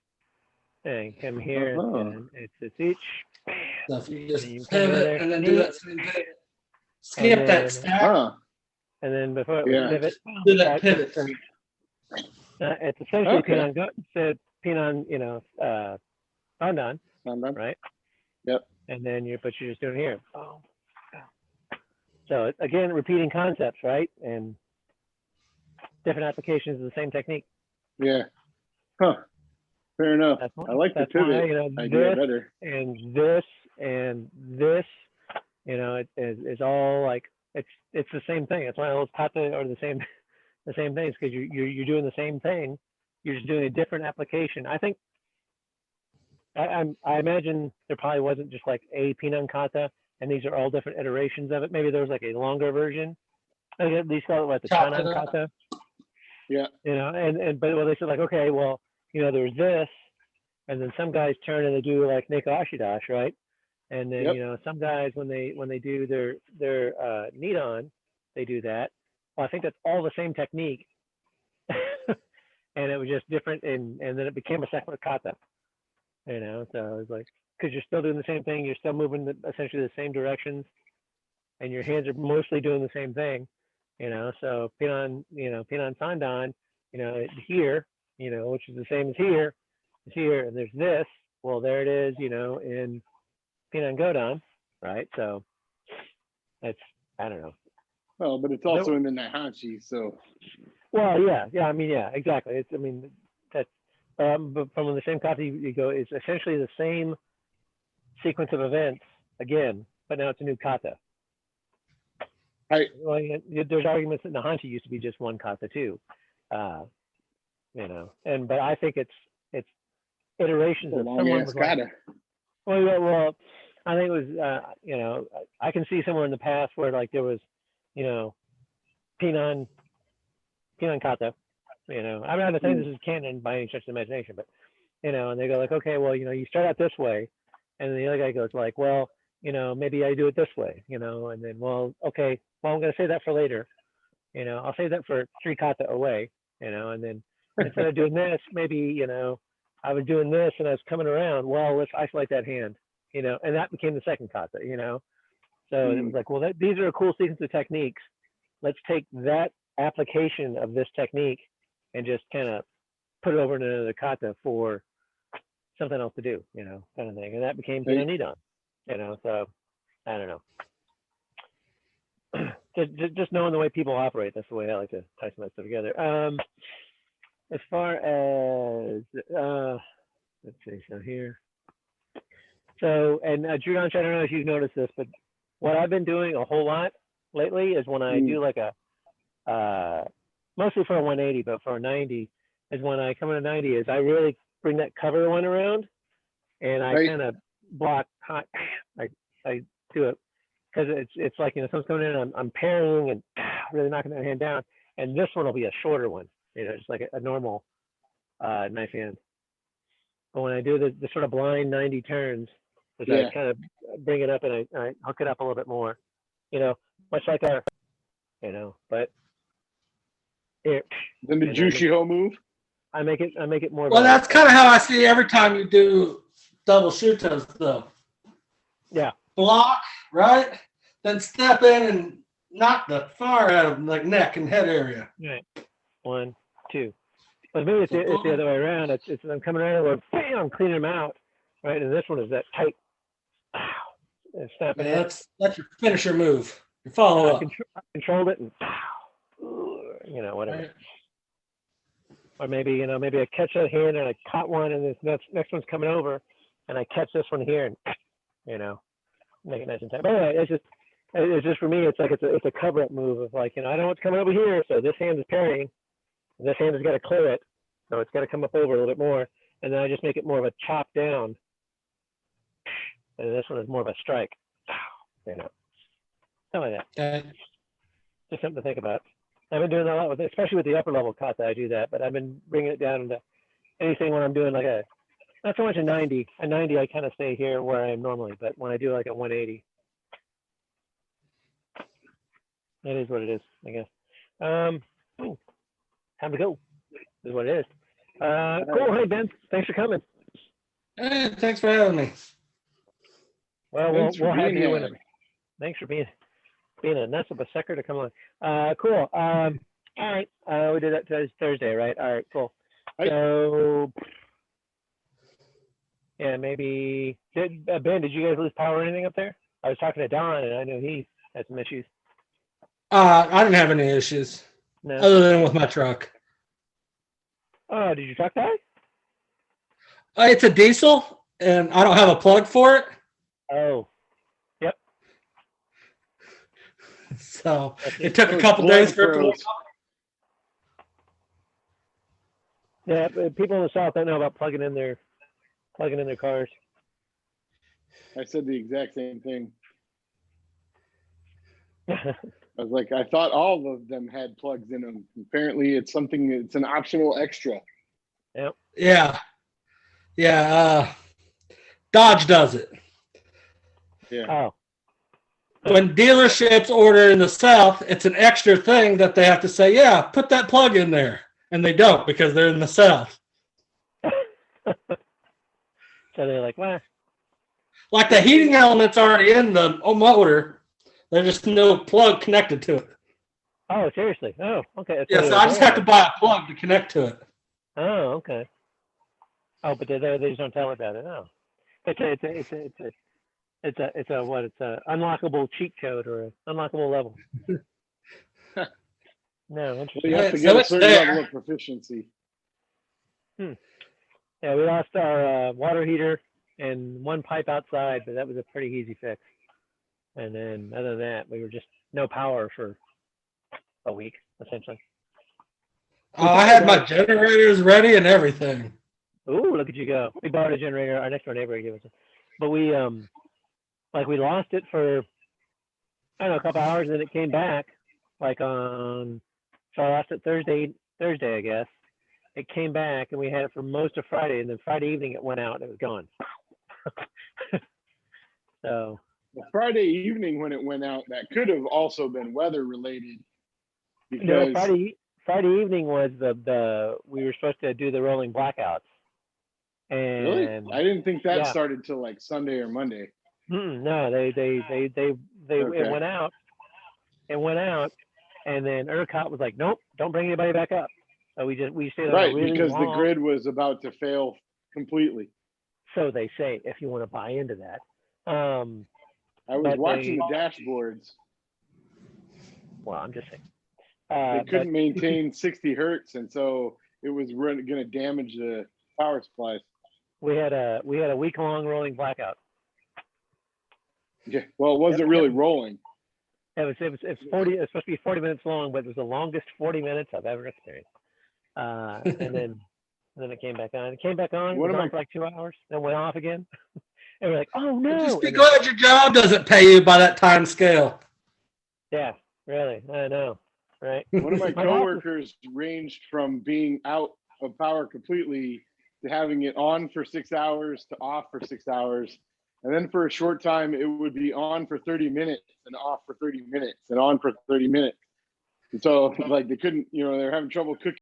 Speaker 2: And come here, and it's each.
Speaker 3: So if you just
Speaker 2: You come in
Speaker 3: pivot
Speaker 2: there,
Speaker 3: and then do that same pivot, skip
Speaker 2: and
Speaker 3: that
Speaker 2: then,
Speaker 3: stack,
Speaker 2: and then before it was
Speaker 1: Yeah.
Speaker 2: pivot,
Speaker 3: do that
Speaker 2: back,
Speaker 3: pivot.
Speaker 2: it's essentially
Speaker 1: Okay.
Speaker 2: Pinan, Pandan,
Speaker 1: I'm done.
Speaker 2: right?
Speaker 1: Yep.
Speaker 2: And then you're just doing here. So again, repeating concepts, right? And different applications of the same technique.
Speaker 1: Yeah. Huh. Fair enough.
Speaker 2: That's why,
Speaker 1: I like the
Speaker 2: that's why,
Speaker 1: pivot idea
Speaker 2: this
Speaker 1: better.
Speaker 2: and this and this, it's all like it's the same thing. It's why all those kata are the same things, because you're doing the same thing. You're just doing a different application. I think I imagine there probably wasn't just like a Pinan kata, and these are all different iterations of it. Maybe there was like a longer version. Like at least call it what the
Speaker 3: Chopped it
Speaker 2: Chanan
Speaker 3: up.
Speaker 2: kata.
Speaker 1: Yeah.
Speaker 2: But they said like, okay, well, there's this, and then some guys turn and they do like Neko Ashidash, right? And then
Speaker 1: Yep.
Speaker 2: some guys when they do their Nidon, they do that. Well, I think that's all the same technique, and it was just different, and then it became a separate kata. So it's like, because you're still doing the same thing, you're still moving essentially the same directions, and your hands are mostly doing the same thing. So Pinan Sandan, here, which is the same as here, is here, and there's this. Well, there it is, in Pinan Godon, right? So that's, I don't know.
Speaker 1: Well, but it's also in the Naihanchi, so.
Speaker 2: Well, yeah. I mean, yeah, exactly. That's but from the same kata you go, it's essentially the same sequence of events again, but now it's a new kata. Well, there's arguments that Nahanchi used to be just one kata too, but I think it's iterations of someone was like, well, I think it was, I can see somewhere in the past where like there was, Pinan kata, I'm not saying this is canon by any stretch of the imagination, but, and they go like, okay, well, you start out this way, and then the other guy goes like, well, maybe I do it this way, and then, well, okay, well, I'm going to save that for later. I'll save that for 3 kata away, and then instead of doing this, maybe, I was doing this and I was coming around. Well, let's isolate that hand, and that became the second kata, So it was like, well, these are a cool sequence of techniques. Let's take that application of this technique and just kind of put it over in another kata for something else to do, kind of thing. And that became Pinan Nidon, so I don't know. Just knowing the way people operate, that's the way I like to tie some of that stuff together. As far as let's see, so here, and Yudansha, I don't know if you've noticed this, but what I've been doing a whole lot lately is when I do like a mostly for a 180, but for a 90 is when I come in a 90 is I really bring that cover one around and I
Speaker 1: Right.
Speaker 2: kind of block hot. I do it because it's like someone's coming in and I'm parrying and really knocking that hand down, and this one will be a shorter one, just like a normal knife hand. But when I do the sort of blind 90 turns, is I kind of bring it up and I hook it up a little bit more, much like our, but it,
Speaker 1: Then the Jushiho move.
Speaker 2: I make it more.
Speaker 3: Well, that's kind of how I see every time you do double shutos, though.
Speaker 2: Yeah.
Speaker 3: Block, right? Then step in and knock the far out of like neck and head area.
Speaker 2: Right. 1, 2. But maybe it's the other way around. It's I'm coming around and bam, cleaning them out, right? And this one is that tight. Snapping
Speaker 3: Yeah, that's your finisher move. Your follow up.
Speaker 2: I controlled it and whatever. Right. Or maybe maybe I catch that hand and I caught one and this next one's coming over and I catch this one here and make it nice and tight. But anyway, it's just for me. It's like it's a cover up move of like I don't know what's coming over here, so this hand is parrying. And this hand has got to clear it, so it's got to come up over a little bit more, and then I just make it more of a chop down, and this one is more of a strike, something like that. Just something to think about. I've been doing that a lot with, especially with the upper level kata. I do that, but I've been bringing it down into anything when I'm doing like not so much a 90. A 90, I kind of stay here where I am normally, but when I do like a 180, it is what it is, I guess. Time to go. This is what it is. Cool. Hey, Ben. Thanks for coming.
Speaker 3: Hey, thanks for having me.
Speaker 2: Well, we'll have you whenever. Thanks for being a nuts of a sucker to come on. Cool. All right. We did that Thursday, right? All right. Cool. So, yeah, maybe. Ben, did you guys lose power or anything up there? I was talking to Don, and I know he had some issues.
Speaker 3: I didn't have any issues. No. Other than with my truck.
Speaker 2: Oh, did your truck die?
Speaker 3: It's a diesel, and I don't have a plug for it.
Speaker 2: Oh, yep.
Speaker 3: So it took a couple days for it to.
Speaker 2: Yeah, people in the South don't know about plugging in their cars.
Speaker 1: I said the exact same thing. I was like, I thought all of them had plugs in them. Apparently, it's an optional extra.
Speaker 2: Yep.
Speaker 3: Yeah. Dodge does it.
Speaker 2: Yeah. Oh.
Speaker 3: When dealerships order in the South, it's an extra thing that they have to say, yeah, put that plug in there. And they don't because they're in the South.
Speaker 2: So they're like, what?
Speaker 3: Like the heating element's already in the motor. There's just no plug connected to it.
Speaker 2: Oh, seriously? Oh, okay.
Speaker 3: Yeah, so I just have to buy a plug to connect to it.
Speaker 2: Oh, okay. Oh, but they just don't tell about it. Oh, it's a unlockable cheat code or an unlockable level. No, interesting.
Speaker 1: You have to get a certain level of proficiency.
Speaker 2: Yeah, we lost our water heater and one pipe outside, but that was a pretty easy fix. And then other than that, we were just no power for a week, essentially.
Speaker 3: Oh, I had my generators ready and everything.
Speaker 2: Ooh, look at you go. We borrowed a generator. Our next door neighbor gave us it. But we lost it for, I don't know, a couple hours, and then it came back, so I lost it Thursday, I guess. It came back, and we had it for most of Friday, and then Friday evening it went out, and it was gone. So...
Speaker 1: Well, Friday evening when it went out, that could have also been weather related. Because
Speaker 2: no, Friday evening was we were supposed to do the rolling blackouts. And
Speaker 1: really? I didn't think that started till like Sunday or Monday.
Speaker 2: No, they okay. It went out. It went out, and then ERCOT was like, nope, don't bring anybody back up. So we stayed on
Speaker 1: right
Speaker 2: really
Speaker 1: because
Speaker 2: long.
Speaker 1: The grid was about to fail completely.
Speaker 2: So they say, if you want to buy into that.
Speaker 1: I was watching the dashboards.
Speaker 2: Well, I'm just saying.
Speaker 1: They couldn't maintain 60 hertz, and so it was going to damage the power supplies.
Speaker 2: We had a week-long rolling blackout.
Speaker 1: Yeah. Well, it wasn't
Speaker 2: Yep,
Speaker 1: really
Speaker 2: yep.
Speaker 1: rolling.
Speaker 2: It was 40. It was supposed to be 40 minutes long, but it was the longest 40 minutes I've ever experienced. And then it came back on. It came back on. It
Speaker 1: One
Speaker 2: was
Speaker 1: of
Speaker 2: on
Speaker 1: my
Speaker 2: for like 2 hours. Then went off again. And we're like, oh
Speaker 3: Well,
Speaker 2: no!
Speaker 3: just be
Speaker 2: And then,
Speaker 3: glad your job doesn't pay you by that time scale.
Speaker 2: yeah, really, I know, right?
Speaker 1: one of my
Speaker 2: My boss is,
Speaker 1: coworkers ranged from being out of power completely to having it on for 6 hours to off for 6 hours. And then for a short time, it would be on for 30 minutes and off for 30 minutes and on for 30 minutes. And so, like, they couldn't, they're having trouble cooking